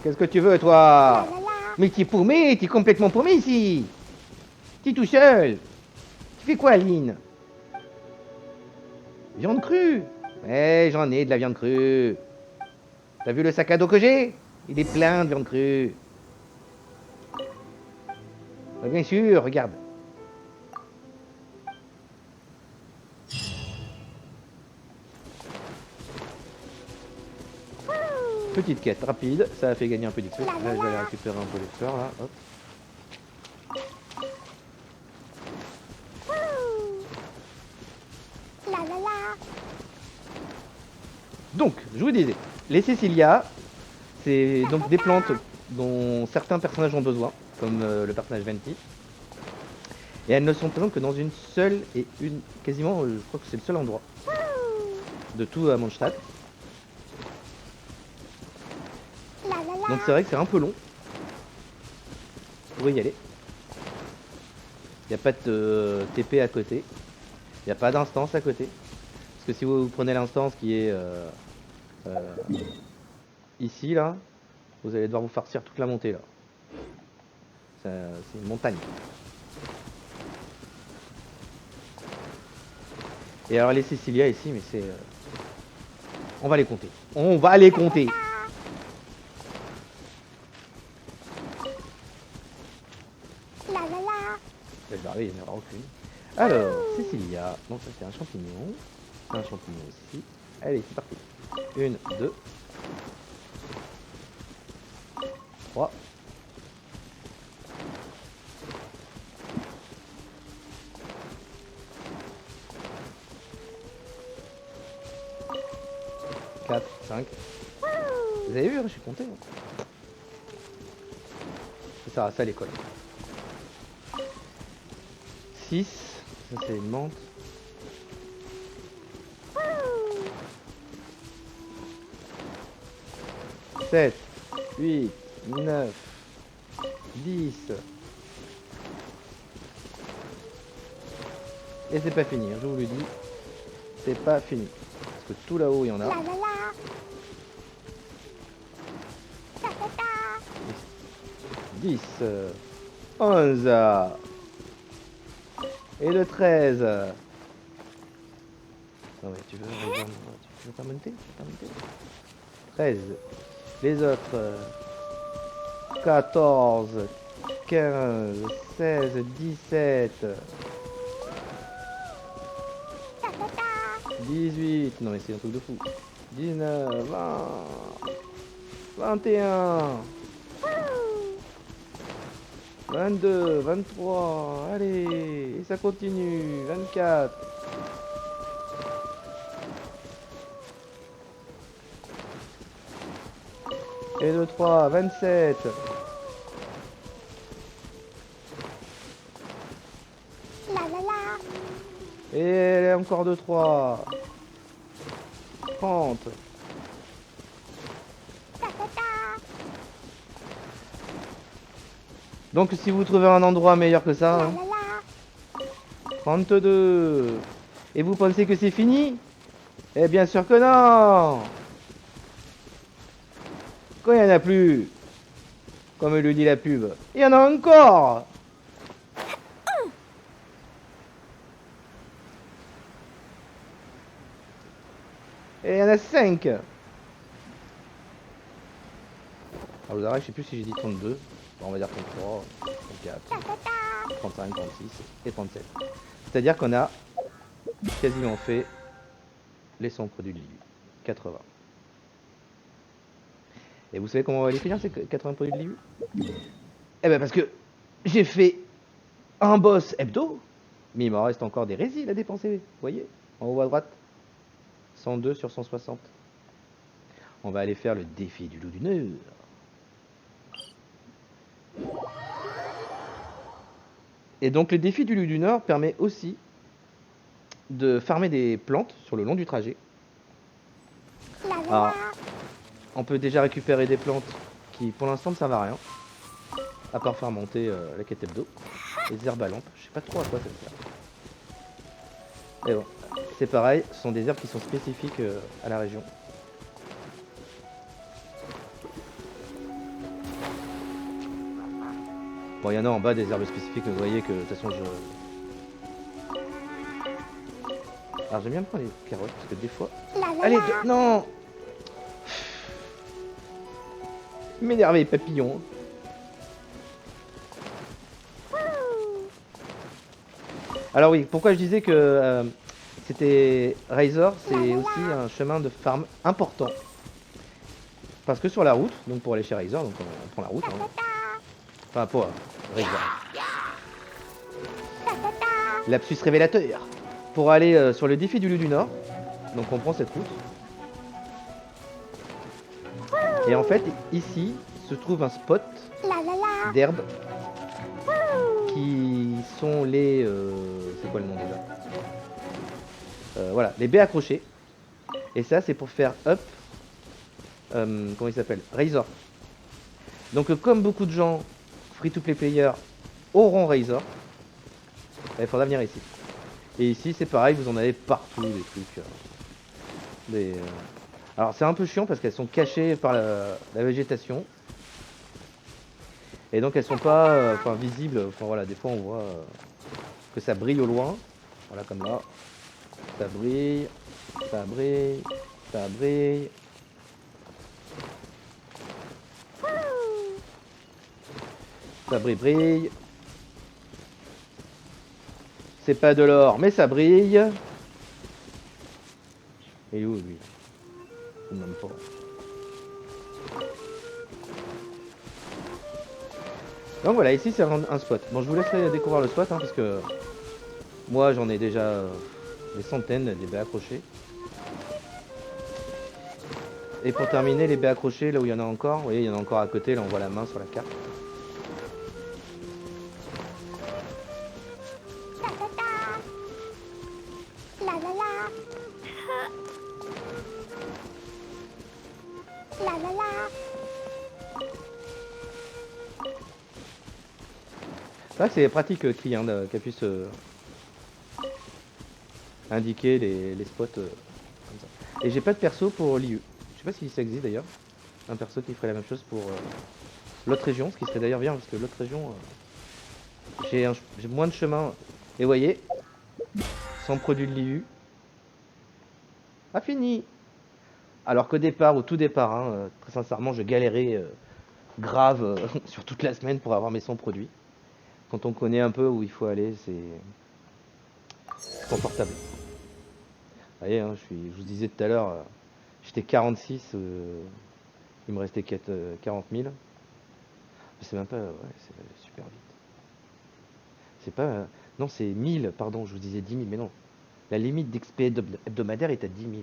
Qu'est-ce que tu veux, toi? Mais t'es paumé, t'es complètement paumé ici. T'es tout seul. Tu fais quoi, Aline? Viande crue. Ouais, j'en ai de la viande crue. T'as vu le sac à dos que j'ai? Il est plein de viande crue. Bah, bien sûr, regarde. Petite quête rapide, ça a fait gagner un peu d'XP. Là, je vais aller récupérer un peu les fleurs, là. Hop. Donc, je vous disais, les Cecilia, c'est donc des plantes dont certains personnages ont besoin, comme le personnage Venti. Et elles ne sont présentes que dans une seule et une, quasiment, je crois que c'est le seul endroit de tout à Mondstadt. Donc c'est vrai que c'est un peu long pour y aller. Il n'y a pas de TP à côté. Il n'y a pas d'instance à côté. Parce que si vous prenez l'instance qui est ici, là, vous allez devoir vous farcir toute la montée, là. C'est une montagne. Et alors les Cecilia ici, mais c'est... on va les compter. On va les compter. Je vais arriver, il n'y en aura aucune. Alors, Cecilia. Donc ça c'est un champignon. Un champignon aussi. Allez, c'est parti. 1, 2, 3. 4, 5. Vous avez vu, hein, je suis compté. Ça sert à ça à l'école. 6. Ça c'est une menthe. 7, 8, 9, 10. Et c'est pas fini, hein, je vous le dis. C'est pas fini. Parce que tout là-haut, il y en a. 10, 11. Et le 13. Non mais tu veux pas monter? Tu veux pas monter? 13. Les autres 14, 15, 16, 17, 18, non mais c'est un truc de fou. 19, 20, 21, 22, 23, allez, et ça continue, 24. Et 2, 3, 27. Et encore 2, 3. 30. Donc si vous trouvez un endroit meilleur que ça, hein, 32. Et vous pensez que c'est fini? Eh bien sûr que non. Quand il n'y en a plus, comme le dit la pub, il y en a encore. Et il y en a 5. Alors vous arrêtez, je sais plus si j'ai dit 32. Bon, on va dire 33, 34, 35, 36 et 37. C'est-à-dire qu'on a quasiment fait les 100 produits de Liu. 80. Et vous savez comment on va les finir ces 80 produits de Liu? Eh ben parce que j'ai fait un boss hebdo, mais il m'en reste encore des résis à dépenser. Vous voyez, en haut à droite, 102 sur 160. On va aller faire le défi du loup du Nord. Et donc le défi du loup du Nord permet aussi de farmer des plantes sur le long du trajet. Alors, on peut déjà récupérer des plantes qui pour l'instant ne servent à rien, à part faire monter la quête hebdo. Les herbes à lampe, je sais pas trop à quoi ça sert. Mais bon, c'est pareil, ce sont des herbes qui sont spécifiques à la région. Bon, il y en a en bas des herbes spécifiques, vous voyez que de toute façon je... Alors j'aime bien prendre les carottes, parce que des fois... Allez, non. M'énerver, papillon. Alors oui, pourquoi je disais que c'était Razor, c'est aussi un chemin de farm important. Parce que sur la route, donc pour aller chez Razor, donc on prend la route, hein. Enfin pour Razor. Lapsus révélateur. Pour aller sur le défi du loup du Nord, donc on prend cette route. Et en fait, ici se trouve un spot d'herbes qui sont les... c'est quoi le nom déjà? Voilà, les baies accrochées. Et ça, c'est pour faire up... comment il s'appelle? Razor. Donc comme beaucoup de gens, free-to-play players, auront Razor, il faudra venir ici. Et ici, c'est pareil, vous en avez partout, des trucs... Alors c'est un peu chiant parce qu'elles sont cachées par la végétation. Et donc elles sont pas visibles. Enfin voilà, des fois on voit que ça brille au loin. Voilà comme là. Ça brille, ça brille, ça brille. Ça brille. C'est pas de l'or, mais ça brille. Et où lui? Même pas. Donc voilà, ici c'est un spot. Bon, je vous laisserai découvrir le spot, hein, parce que moi j'en ai déjà des centaines, des baies accrochées. Et pour terminer, les baies accrochées, là où il y en a encore, vous voyez, il y en a encore à côté, là on voit la main sur la carte. C'est vrai que c'est pratique qui hein, qu'elle puisse indiquer les spots comme ça. Et j'ai pas de perso pour Liu. Je sais pas si ça existe d'ailleurs. Un perso qui ferait la même chose pour l'autre région, ce qui serait d'ailleurs bien parce que l'autre région, j'ai moins de chemin. Et vous voyez, sans produit de Liu, ah fini. Alors qu'au départ, au tout départ, hein, très sincèrement, je galérais grave sur toute la semaine pour avoir mes 100 produits. Quand on connaît un peu où il faut aller, c'est confortable. Vous voyez, hein, je vous disais tout à l'heure, j'étais 46, il me restait 40 000. C'est même pas, ouais, c'est super vite. C'est pas, non, c'est 1000, pardon, je vous disais 10 000, mais non. La limite d'XP hebdomadaire est à 10 000.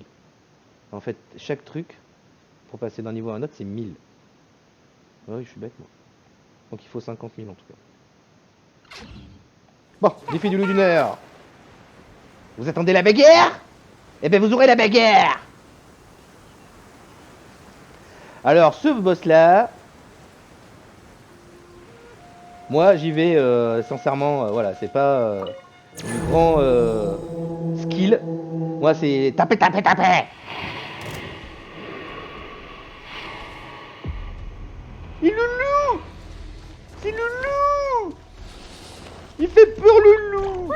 En fait, chaque truc, pour passer d'un niveau à un autre, c'est 1000. Oui, je suis bête, moi. Donc il faut 50 000 en tout cas. Bon, défi du loup du Nord. Vous attendez la bagarre? Eh ben vous aurez la bagarre. Alors ce boss là, moi j'y vais sincèrement, voilà, c'est pas du grand skill. Moi c'est taper. Il loulou. C'est loulou. Il fait peur le loup.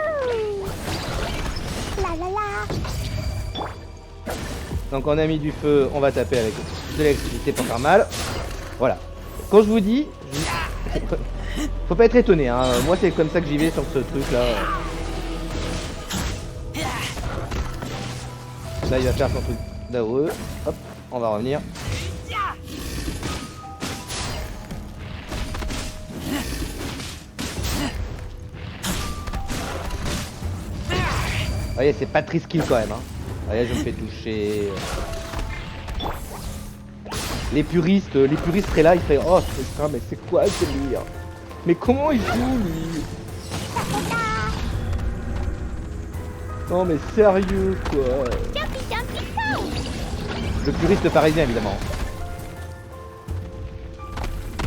Donc on a mis du feu, on va taper avec de l'électricité pour faire mal. Voilà. Quand je vous dis, Faut pas être étonné, hein. Moi c'est comme ça que j'y vais sur ce truc là. Là il va faire son truc d'AOE. Hop, on va revenir. Vous voyez, c'est pas très skill quand même. Hein. Vous voyez, je me fais toucher. Les puristes seraient là, ils feraient oh c'est ça, mais c'est quoi ce délire? Mais comment il joue lui? Non mais sérieux quoi. Le puriste parisien évidemment.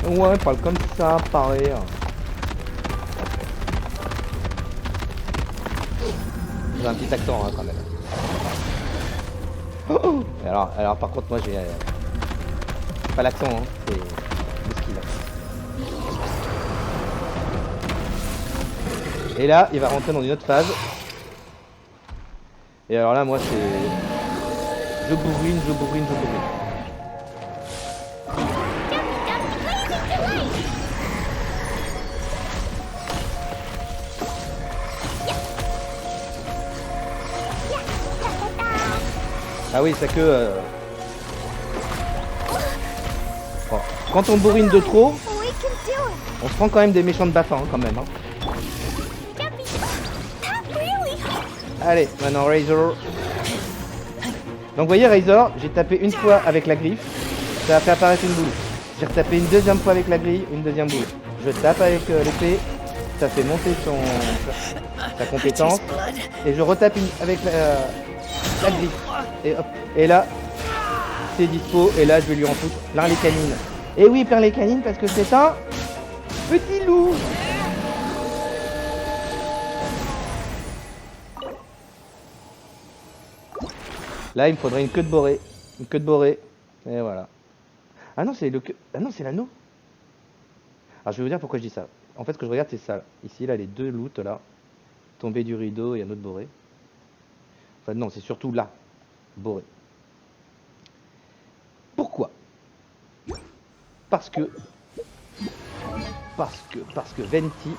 Ouais, il parle comme ça, pareil. J'ai un petit accent hein, quand même. Oh, alors par contre moi j'ai pas l'accent, hein, c'est le skill. Et là, il va rentrer dans une autre phase. Et alors là, moi c'est... Je bourrine. Ah oui, c'est que... Bon. Quand on bourrine de trop, on se prend quand même des méchants de baffins hein, quand même. Hein. Allez, maintenant Razor. Donc vous voyez Razor, j'ai tapé une fois avec la griffe, ça a fait apparaître une boule. J'ai retapé une deuxième fois avec la grille, une deuxième boule. Je tape avec l'épée, ça fait monter sa compétence. Et je retape avec la griffe. Et hop, et là, c'est dispo, et là je vais lui en foutre plein les canines. Et oui, plein les canines parce que c'est un petit loup. Là, il me faudrait une queue de borée. Une queue de borée. Et voilà. Ah non, c'est le queue... Ah non, c'est l'anneau. Alors, je vais vous dire pourquoi je dis ça. En fait, ce que je regarde, c'est ça. Ici, là, les deux loots, là. Tombé du rideau et un autre boré. Enfin, non, c'est surtout là. Boré. Pourquoi? Parce que Venti,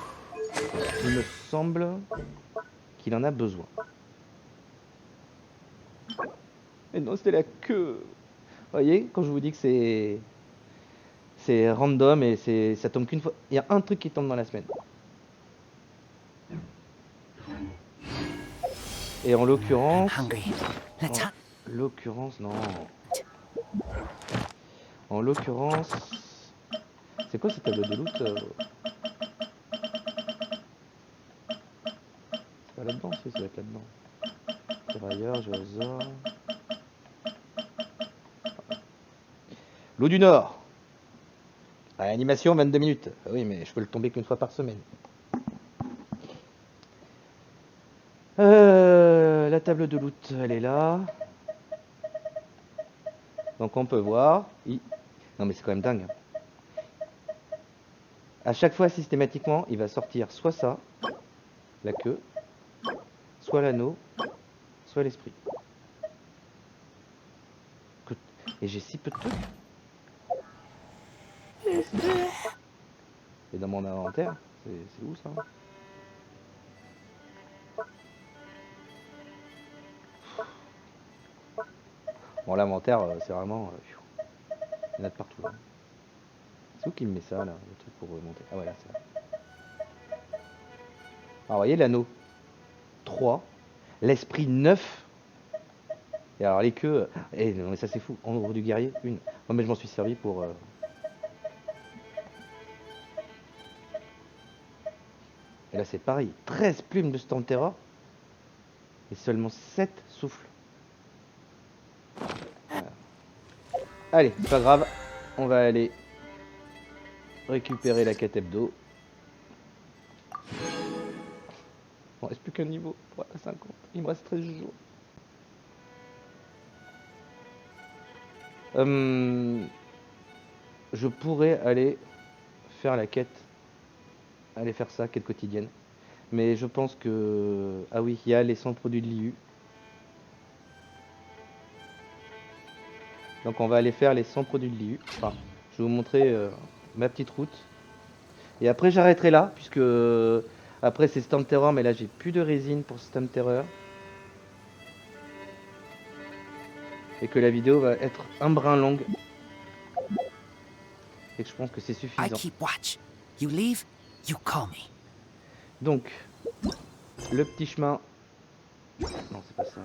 il me semble qu'il en a besoin. Et non, c'était la queue. Vous voyez, quand je vous dis que c'est random et ça tombe qu'une fois. Il y a un truc qui tombe dans la semaine. Et en l'occurrence... non. En l'occurrence... C'est quoi ce tableau de loot C'est pas là-dedans, si, ça va être là-dedans. Tirailleur, Géosor... Loup du Nord. Animation 22 minutes. Ah oui, mais je peux le tomber qu'une fois par semaine. La table de loot, elle est là. Donc on peut voir. Non mais c'est quand même dingue. À chaque fois, systématiquement, il va sortir soit ça, la queue, soit l'anneau, soit l'esprit. Et j'ai si peu de trucs. Et dans mon inventaire, c'est où ça? Bon, l'inventaire, c'est vraiment... il y en a de partout. Là. C'est où qu'il met ça, là, le truc pour remonter? Ah ouais, là, c'est là. Alors, vous voyez l'anneau 3, l'esprit 9. Et alors, les queues... non, mais ça, c'est fou. En ouvre du guerrier, une. Non, mais je m'en suis servi pour... Et là, c'est pareil. 13 plumes de Storm Terror. Et seulement 7 souffles. Voilà. Allez, c'est pas grave. On va aller récupérer la quête hebdo. Bon, il reste plus qu'un niveau pour la 50. Il me reste 13 jours. Je pourrais aller faire la quête. Aller faire ça, quête quotidienne. Mais je pense que... Ah oui, il y a les 100 produits de l'IU. Donc on va aller faire les 100 produits de l'IU. Enfin, je vais vous montrer ma petite route. Et après j'arrêterai là, puisque après c'est Storm Terror, mais là j'ai plus de résine pour Storm Terror. Et que la vidéo va être un brin longue. Et que je pense que c'est I suffisant. keep watch. You leave, you call me. Donc, le petit chemin. Non, c'est pas ça.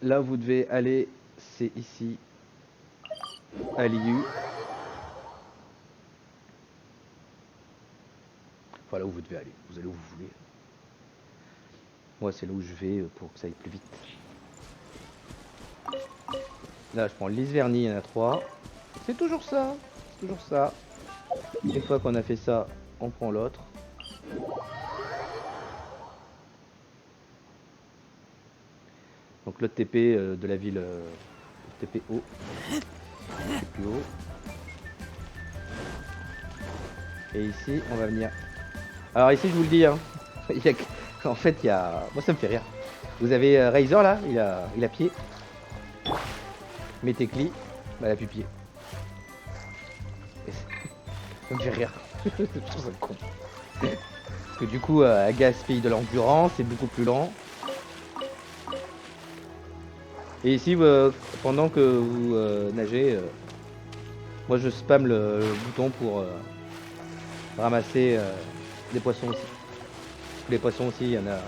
Là où vous devez aller, c'est ici, à l'IU. Enfin, là où vous devez aller. Vous allez où vous voulez. Moi, c'est là où je vais pour que ça aille plus vite. Là, je prends l'Isverny, il y en a 3. C'est toujours ça. C'est toujours ça. Une fois qu'on a fait ça, on prend l'autre. Donc l'autre TP de la ville, TP haut. C'est plus haut. Et ici, on va venir. Alors ici, je vous le dis, hein, en fait, il y a... Moi, ça me fait rire. Vous avez Razor, là, il a pied. Mettez Cli, bah, il a plus pied. Ça me fait rire. Je trouve ça con. Parce que du coup, à gaspille de l'endurance, c'est beaucoup plus lent. Et ici, pendant que vous nagez, moi je spam le bouton pour ramasser des poissons aussi. Les poissons aussi, il y en a.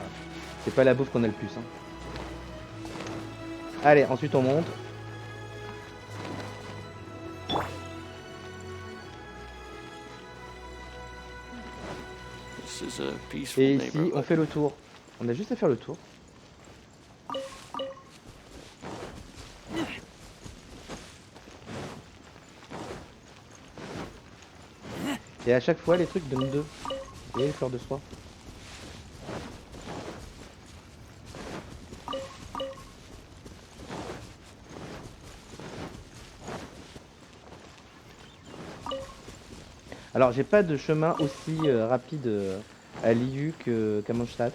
C'est pas la bouffe qu'on a le plus. Hein. Allez, ensuite on monte. Et ici, on fait le tour. On a juste à faire le tour. Et à chaque fois, les trucs donnent 2. Et les fleurs de soie. Alors, j'ai pas de chemin aussi rapide à l'IU qu'à Mondstadt.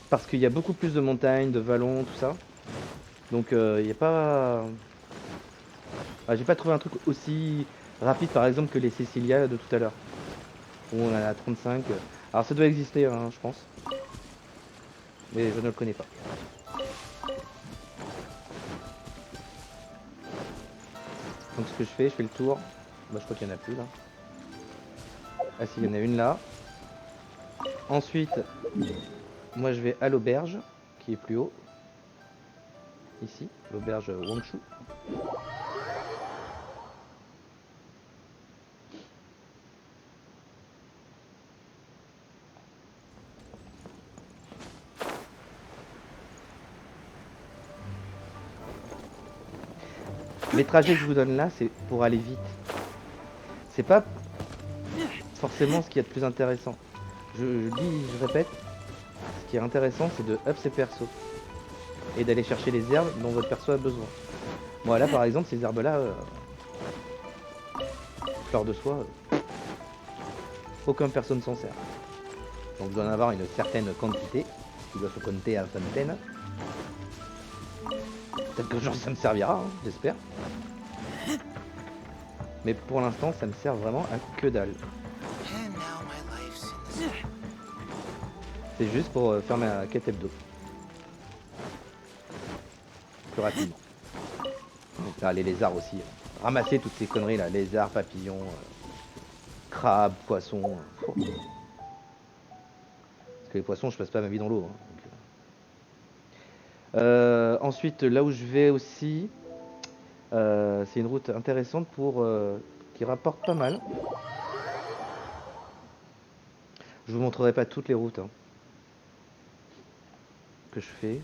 Parce qu'il y a beaucoup plus de montagnes, de vallons, tout ça. Donc, il n'y a pas... j'ai pas trouvé un truc aussi rapide, par exemple, que les Cecilia de tout à l'heure. Où on en a 35. Alors, ça doit exister, hein, je pense. Mais je ne le connais pas. Donc, ce que je fais le tour. Bah, je crois qu'il n'y en a plus, là. Ah, si, il y en a une là. Ensuite, moi, je vais à l'auberge, qui est plus haut. Ici, l'auberge Wangshu. Les trajets que je vous donne là, c'est pour aller vite. C'est pas forcément ce qu'il y a de plus intéressant. Je répète, ce qui est intéressant, c'est de up ses persos. Et d'aller chercher les herbes dont votre perso a besoin. Moi là par exemple, ces herbes là, fleurs de soie, aucune personne s'en sert. Donc je dois en avoir une certaine quantité, qui doit se compter à centaines. Peut-être que genre ça me servira, hein, j'espère. Mais pour l'instant, ça me sert vraiment à que dalle. C'est juste pour faire ma quête hebdo. Plus rapidement. Là, les lézards aussi. Ramasser toutes ces conneries là. Lézards, papillons, crabes, poissons. Parce que les poissons, je passe pas ma vie dans l'eau. Hein, ensuite, là où je vais aussi, c'est une route intéressante pour qui rapporte pas mal. Je vous montrerai pas toutes les routes hein, que je fais.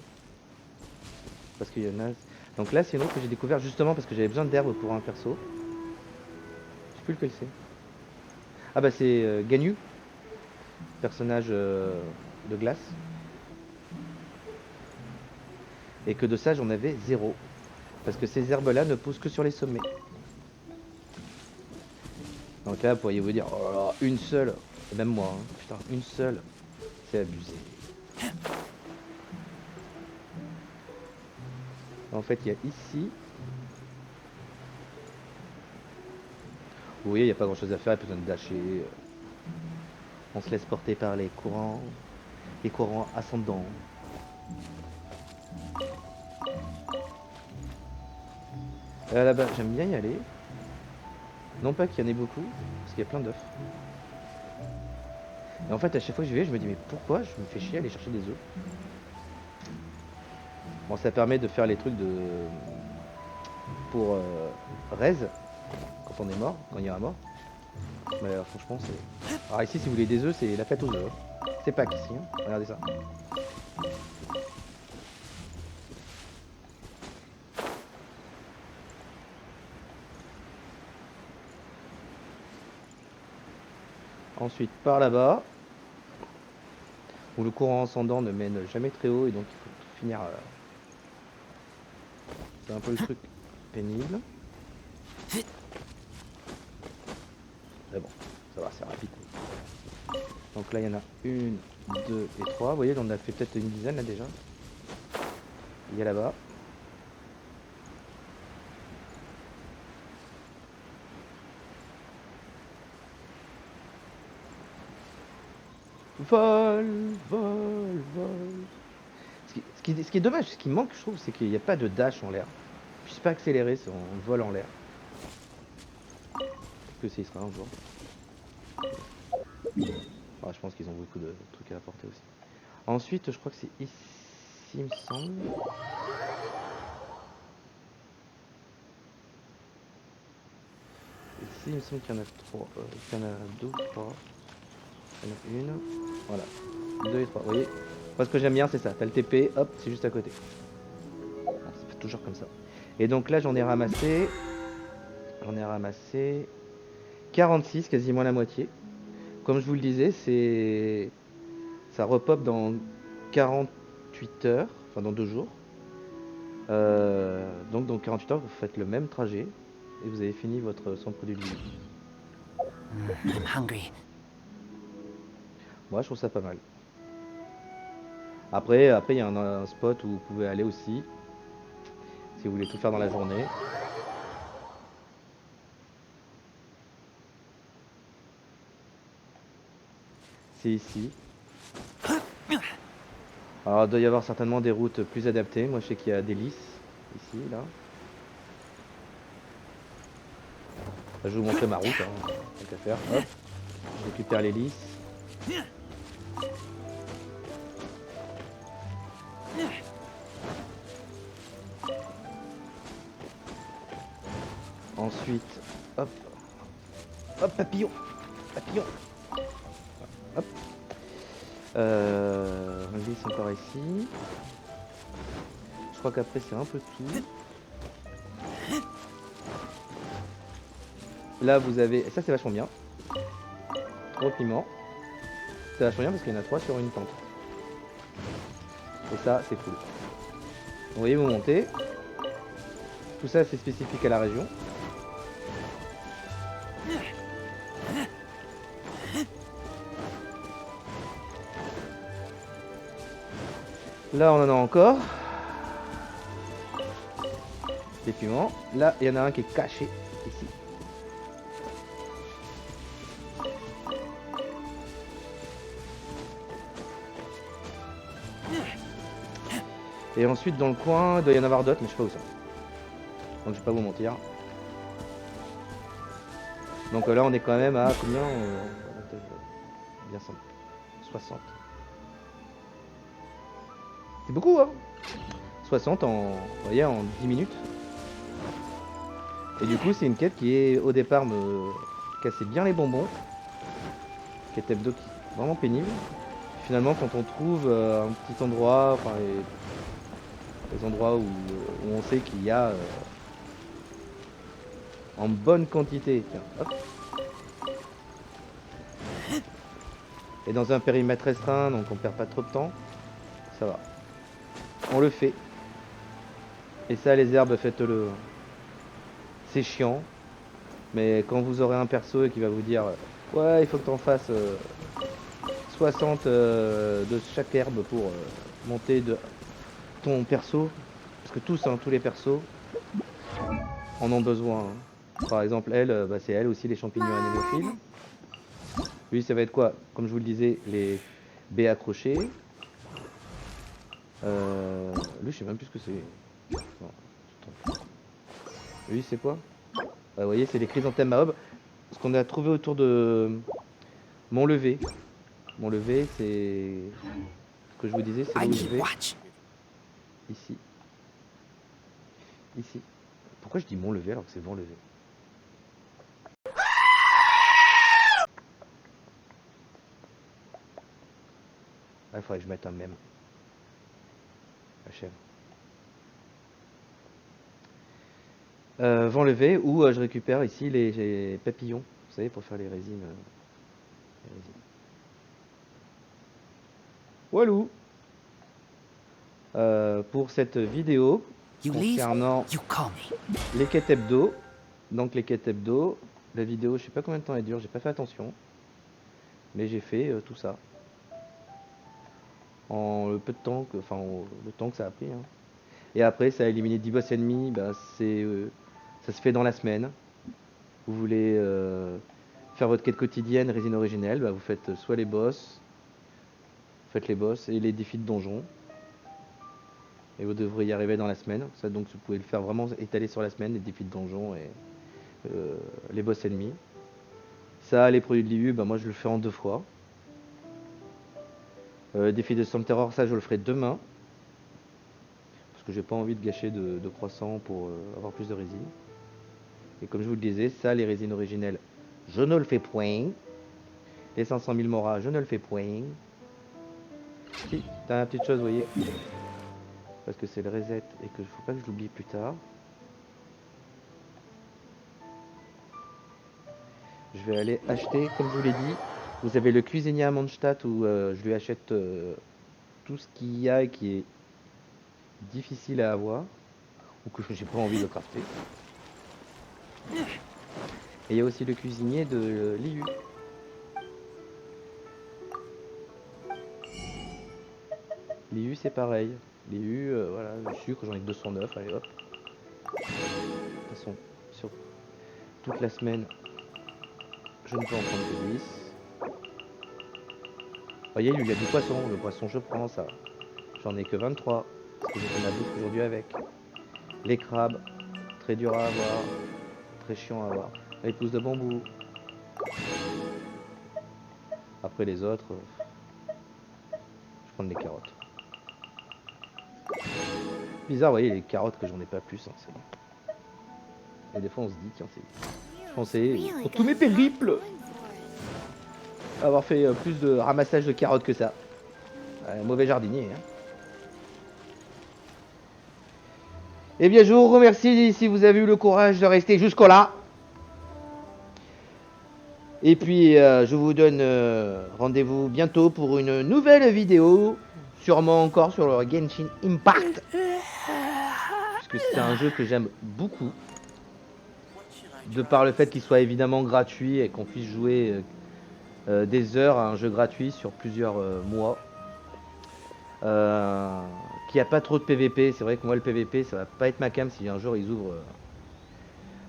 Parce qu'il y en a. Donc là, c'est une route que j'ai découvert justement parce que j'avais besoin d'herbe pour un perso. Je sais plus lequel c'est. Ah bah c'est Ganyu, personnage de glace. Et que de ça, j'en avais 0. Parce que ces herbes-là ne poussent que sur les sommets. Donc là, pourriez vous dire, oh là là, une seule. Et même moi, hein. Putain, une seule. C'est abusé. En fait, il y a ici. Vous voyez, il n'y a pas grand chose à faire, il n'y a pas besoin de dasher. On se laisse porter par les courants ascendants. Là-bas, j'aime bien y aller. Non pas qu'il y en ait beaucoup, parce qu'il y a plein d'œufs. Et en fait, à chaque fois que j'y vais, je me dis, mais pourquoi je me fais chier à aller chercher des œufs? Bon, ça permet de faire les trucs de... pour Rez, quand on est mort, quand il y a un mort. Mais franchement, c'est... Alors ici, si vous voulez des œufs, c'est la fête aux œufs. C'est Pâques ici, hein. Regardez ça. Ensuite, par là-bas, où le courant ascendant ne mène jamais très haut et donc il faut finir. C'est un peu le truc pénible. Mais bon, ça va, c'est rapide. Donc là, il y en a 1, 2 et 3. Vous voyez, on a fait peut-être une dizaine là déjà. Il y a là-bas. Vol, vol, vol. Ce qui est dommage, ce qui manque, je trouve, c'est qu'il n'y a pas de dash en l'air. Je puisse pas accélérer son vol en l'air. Peut-être que c'est sera un jour. Ouais, je pense qu'ils ont beaucoup de trucs à apporter aussi. Ensuite, je crois que c'est ici, il me semble. Ici, il me semble qu'il y en a 3. Qu'il y en a 2 ou 3. Il y en a une. Voilà. 2 et 3. Vous voyez? Moi, ce que j'aime bien, c'est ça. T'as le TP, hop, c'est juste à côté. Bon, ça fait toujours comme ça. Et donc là, j'en ai ramassé 46, quasiment la moitié. Comme je vous le disais, ça repop dans 48 heures, enfin dans 2 jours. Donc dans 48 heures, vous faites le même trajet et vous avez fini votre centre produit de vie. I'm hungry. Moi, je trouve ça pas mal. Après, il y a un spot où vous pouvez aller aussi, si vous voulez tout faire dans la journée. C'est ici. Alors, il doit y avoir certainement des routes plus adaptées. Moi, je sais qu'il y a des lys, ici, là. Je vais vous montrer ma route, hein, tant qu'à faire. Hop, je récupère les lys. Ensuite, hop, hop, papillon, papillon, hop, on glisse encore ici. Je crois qu'après c'est un peu tout. Là vous avez, ça c'est vachement bien, 3 piments, c'est vachement bien parce qu'il y en a 3 sur une tente. Et ça c'est cool. Vous voyez, vous montez, tout ça c'est spécifique à la région. Là on en a encore. Des piments. Là il y en a un qui est caché ici. Et ensuite dans le coin il doit y en avoir d'autres mais je sais pas où ça. Donc je vais pas vous mentir. Donc là on est quand même à combien bien 60. C'est beaucoup, hein. 60 vous voyez, en 10 minutes. Et du coup, c'est une quête qui est, au départ, me cassait bien les bonbons. Quête hebdo qui est vraiment pénible. Finalement, quand on trouve un petit endroit, enfin, les endroits où on sait qu'il y a en bonne quantité, tiens, hop. Et dans un périmètre restreint, donc on perd pas trop de temps, ça va. On le fait. Et ça, les herbes, faites-le. C'est chiant. Mais quand vous aurez un perso et qui va vous dire ouais, il faut que tu en fasses 60 de chaque herbe pour monter de ton perso, Parce que tous, hein, tous les persos en ont besoin. Hein. Par exemple, elle, bah, c'est elle aussi les champignons anémophiles. Lui, ça va être quoi? Comme je vous le disais, les baies accrochées. Lui, je sais même plus ce que c'est. Non, lui, c'est quoi? Vous voyez, c'est les chrysanthèmes Maob. Ce qu'on a trouvé autour de Mont-Levé. Mont-Levé, c'est ce que je vous disais, c'est I où je keep vais. watch. Ici. Ici. Pourquoi je dis Mont-Levé alors que c'est Vent-Levé? Ah, il faudrait que je mette un même. La chèvre. Vent-Levé, où je récupère ici les papillons, vous savez, pour faire les résines. Les résines. Walou. Pour cette vidéo You leave, concernant you call me. les quêtes hebdo. Donc les quêtes hebdo, la vidéo, je sais pas combien de temps elle dure, j'ai pas fait attention. Mais j'ai fait tout ça. En le peu de temps que, enfin, le temps que ça a pris. Hein. Et après, ça a éliminé 10 boss ennemis, bah, ça se fait dans la semaine. Vous voulez faire votre quête quotidienne, résine originelle, bah, vous faites soit les boss, faites les boss et les défis de donjon. Et vous devrez y arriver dans la semaine. Ça, donc vous pouvez le faire vraiment étaler sur la semaine, les défis de donjon et les boss ennemis. Ça, les produits de l'IU, bah, moi je le fais en 2 fois. Défi de Storm Terror, ça je le ferai demain. Parce que j'ai pas envie de gâcher de croissants pour avoir plus de résine. Et comme je vous le disais, ça, les résines originelles, je ne le fais point. Les 500 000 moras, je ne le fais point. Si, t'as une petite chose, vous voyez. Parce que c'est le reset et que faut pas que je l'oublie plus tard. Je vais aller acheter, comme je vous l'ai dit, vous avez le cuisinier à Mondstadt où je lui achète tout ce qu'il y a et qui est difficile à avoir ou que j'ai pas envie de crafter. Et il y a aussi le cuisinier de l'IU. L'IU c'est pareil. L'IU, voilà, le sucre, j'en ai que 209, allez hop. De toute façon, sur toute la semaine, je ne peux en prendre que 10. Voyez, lui, il a du poisson. Le poisson, je prends ça. J'en ai que 23. Parce que j'ai fait ma bouffe aujourd'hui avec. Les crabes, très dur à avoir. Très chiant à avoir. Les pousses de bambou. Après les autres, je prends des carottes. Bizarre, vous voyez, les carottes que j'en ai pas plus. Hein, et des fois, on se dit, tiens, c'est. Je pensais, pour tous mes périples, avoir fait plus de ramassage de carottes que ça. Mauvais jardinier. Hein. Eh bien, je vous remercie si vous avez eu le courage de rester jusqu'au là. Et puis, je vous donne rendez-vous bientôt pour une nouvelle vidéo. Sûrement encore sur le Genshin Impact. Parce que c'est un jeu que j'aime beaucoup. De par le fait qu'il soit évidemment gratuit et qu'on puisse jouer des heures à un jeu gratuit sur plusieurs mois. Qu'il n'y a pas trop de PVP. C'est vrai que moi, le PVP, ça va pas être ma cam si un jour ils ouvrent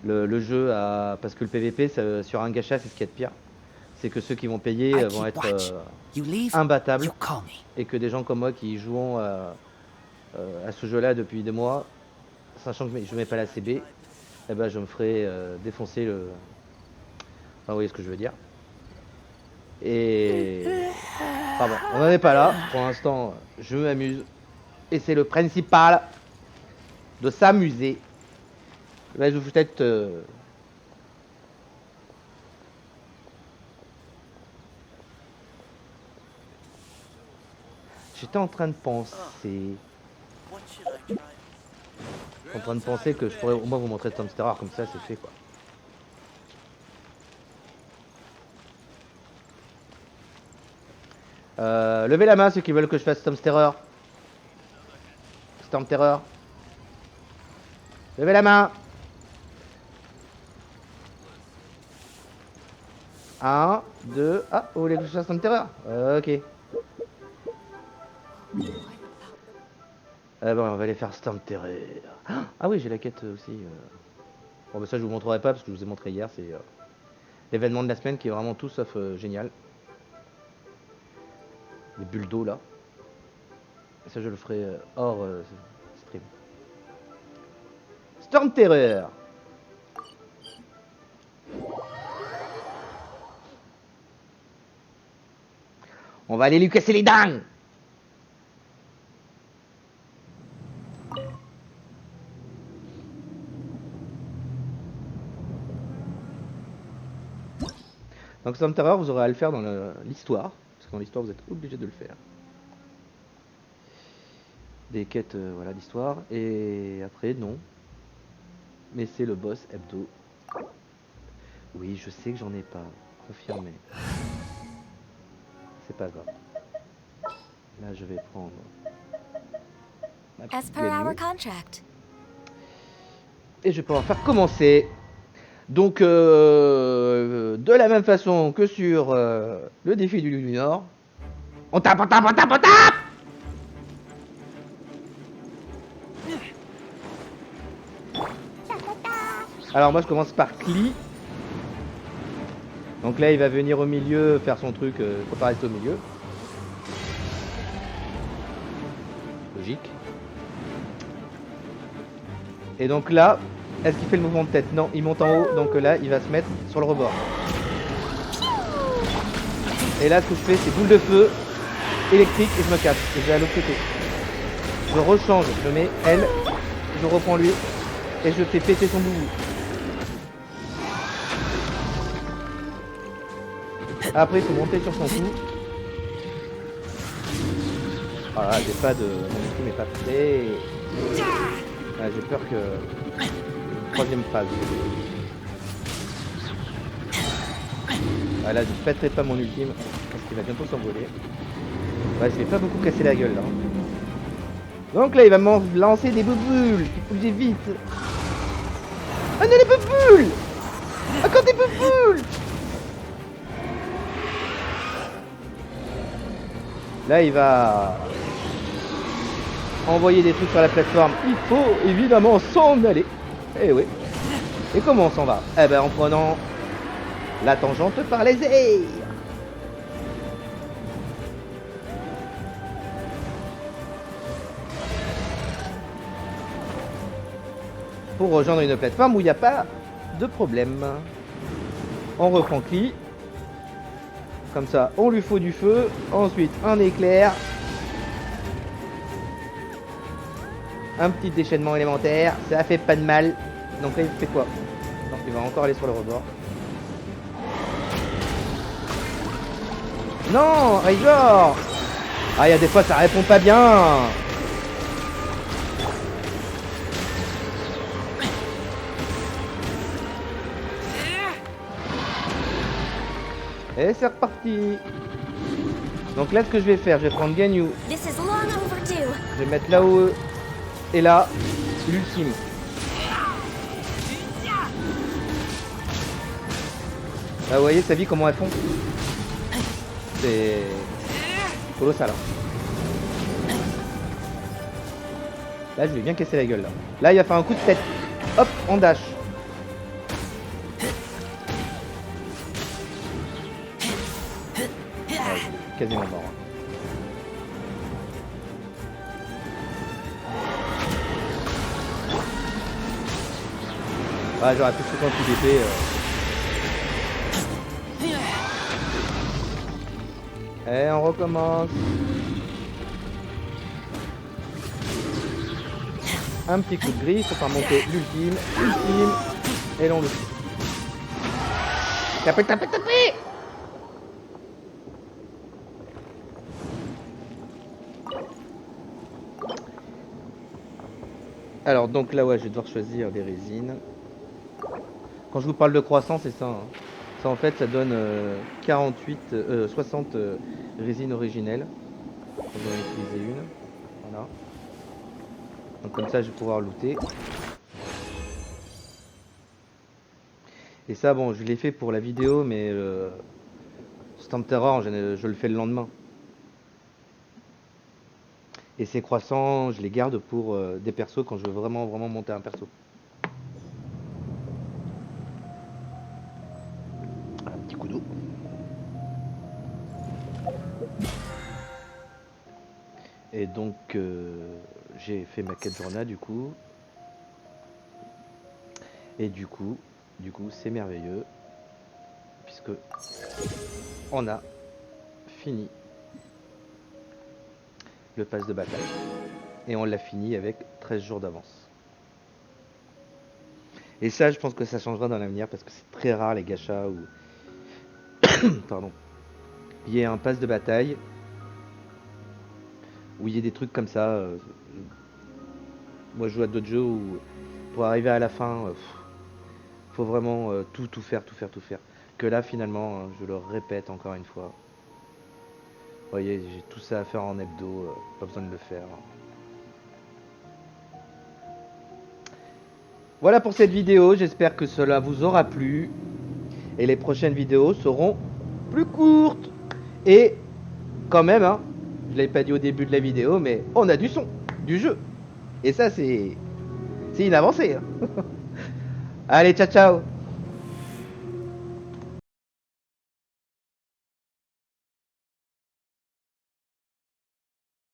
le jeu à. Parce que le PVP, ça, sur un gacha, c'est ce qu'il y a de pire. C'est que ceux qui vont payer vont être imbattables. Et que des gens comme moi qui jouons à ce jeu-là depuis des mois, sachant que je mets pas la CB, eh ben, je me ferai défoncer le. Enfin, vous voyez ce que je veux dire. Et. Pardon, on n'en est pas là. Pour l'instant, je m'amuse. Et c'est le principal de s'amuser. Là, je vous peut-être. J'étais en train de penser. En train de penser que je pourrais au moins vous montrer Storm Terror, comme ça c'est fait quoi. Levez la main ceux qui veulent que je fasse Storm Terror. Storm Terror. Levez la main. 1, 2. Ah, vous voulez que je fasse Storm Terror? Ok. Bon, on va aller faire Storm Terror. Ah oui, j'ai la quête aussi. Bon, bah ça, je vous montrerai pas parce que je vous ai montré hier. C'est l'événement de la semaine qui est vraiment tout sauf génial. Les bulles d'eau là. Et ça, je le ferai hors stream. Storm Terror. On va aller lui casser les dents. Donc Storm Terror, vous aurez à le faire dans l'histoire, parce que dans l'histoire vous êtes obligé de le faire. Des quêtes voilà, d'histoire, et après non. Mais c'est le boss hebdo. Oui, je sais que j'en ai pas, confirmé. C'est pas grave. Là je vais prendre ma As petite per our Glenmou, contract. et je vais pouvoir faire commencer. Donc, de la même façon que sur le défi du Nord, on tape, on tape, on tape, on tape. Alors moi je commence par Klee. Donc là il va venir au milieu faire son truc, faut pas rester au milieu. Logique. Et donc là, est-ce qu'il fait le mouvement de tête? Non, il monte en haut, donc là il va se mettre sur le rebord. Et là ce que je fais c'est boule de feu électrique et je me casse. Et je vais à l'autre côté. Je rechange, je mets elle, je reprends lui et je fais péter son boubou. Après il faut monter sur son cou. Voilà, j'ai pas de... Mon ultime n'est pas prêt. Ah, j'ai peur que... Troisième phase. Ah, là je pèterai pas mon ultime parce qu'il va bientôt s'envoler. Ouais, je vais pas beaucoup casser la gueule là. Donc là il va me lancer des bouboules. Il faut que j'évite. Ah non, les bouboules. Encore des bouboules. Là il va envoyer des trucs sur la plateforme. Il faut évidemment s'en aller. Eh oui. Et comment on s'en va? Eh ben en prenant la tangente par les airs. Pour rejoindre une plateforme où il n'y a pas de problème. On reprend Klee. Comme ça, on lui faut du feu. Ensuite, un éclair. Un petit déchaînement élémentaire. Ça fait pas de mal. Donc là, il fait quoi? Donc il va encore aller sur le rebord. Non, Razor. Ah, il y a des fois, ça répond pas bien. Et c'est reparti. Donc là ce que je vais faire, je vais prendre Ganyu. This is long overdue. Je vais mettre là-haut et là l'ultime. Là vous voyez sa vie comment elles font. C'est colossal. Là je vais bien casser la gueule là. Là il va faire un coup de tête. Hop, on dash. Quasiment mort. Ouais, j'aurais pu foutre un coup d'épée. Et on recommence. Un petit coup de gris pour faire monter l'ultime. Et l'on le fait. Tapez, tapez, tapez! Alors donc là ouais je vais devoir choisir des résines. Quand je vous parle de croissant c'est ça. Hein. Ça en fait ça donne 60 résines originelles. On va en utiliser une. Voilà. Donc comme ça je vais pouvoir looter. Et ça bon je l'ai fait pour la vidéo mais Storm Terror je le fais le lendemain. Et ces croissants, je les garde pour des persos quand je veux vraiment monter un perso. Un petit coup d'eau. Et donc j'ai fait ma quête journal du coup. Et du coup c'est merveilleux. Puisque on a fini le pass de bataille. Et on l'a fini avec 13 jours d'avance. Et ça, je pense que ça changera dans l'avenir parce que c'est très rare les gachas où pardon, il y a un pass de bataille où il y a des trucs comme ça. Moi, je joue à d'autres jeux où pour arriver à la fin, faut vraiment tout faire. Que là, finalement, je le répète encore une fois. Vous voyez, j'ai tout ça à faire en hebdo, pas besoin de le faire. Voilà pour cette vidéo, j'espère que cela vous aura plu. Et les prochaines vidéos seront plus courtes. Et quand même, hein, je l'avais pas dit au début de la vidéo, mais on a du son, du jeu. Et ça, c'est une avancée. Hein. Allez, ciao ciao.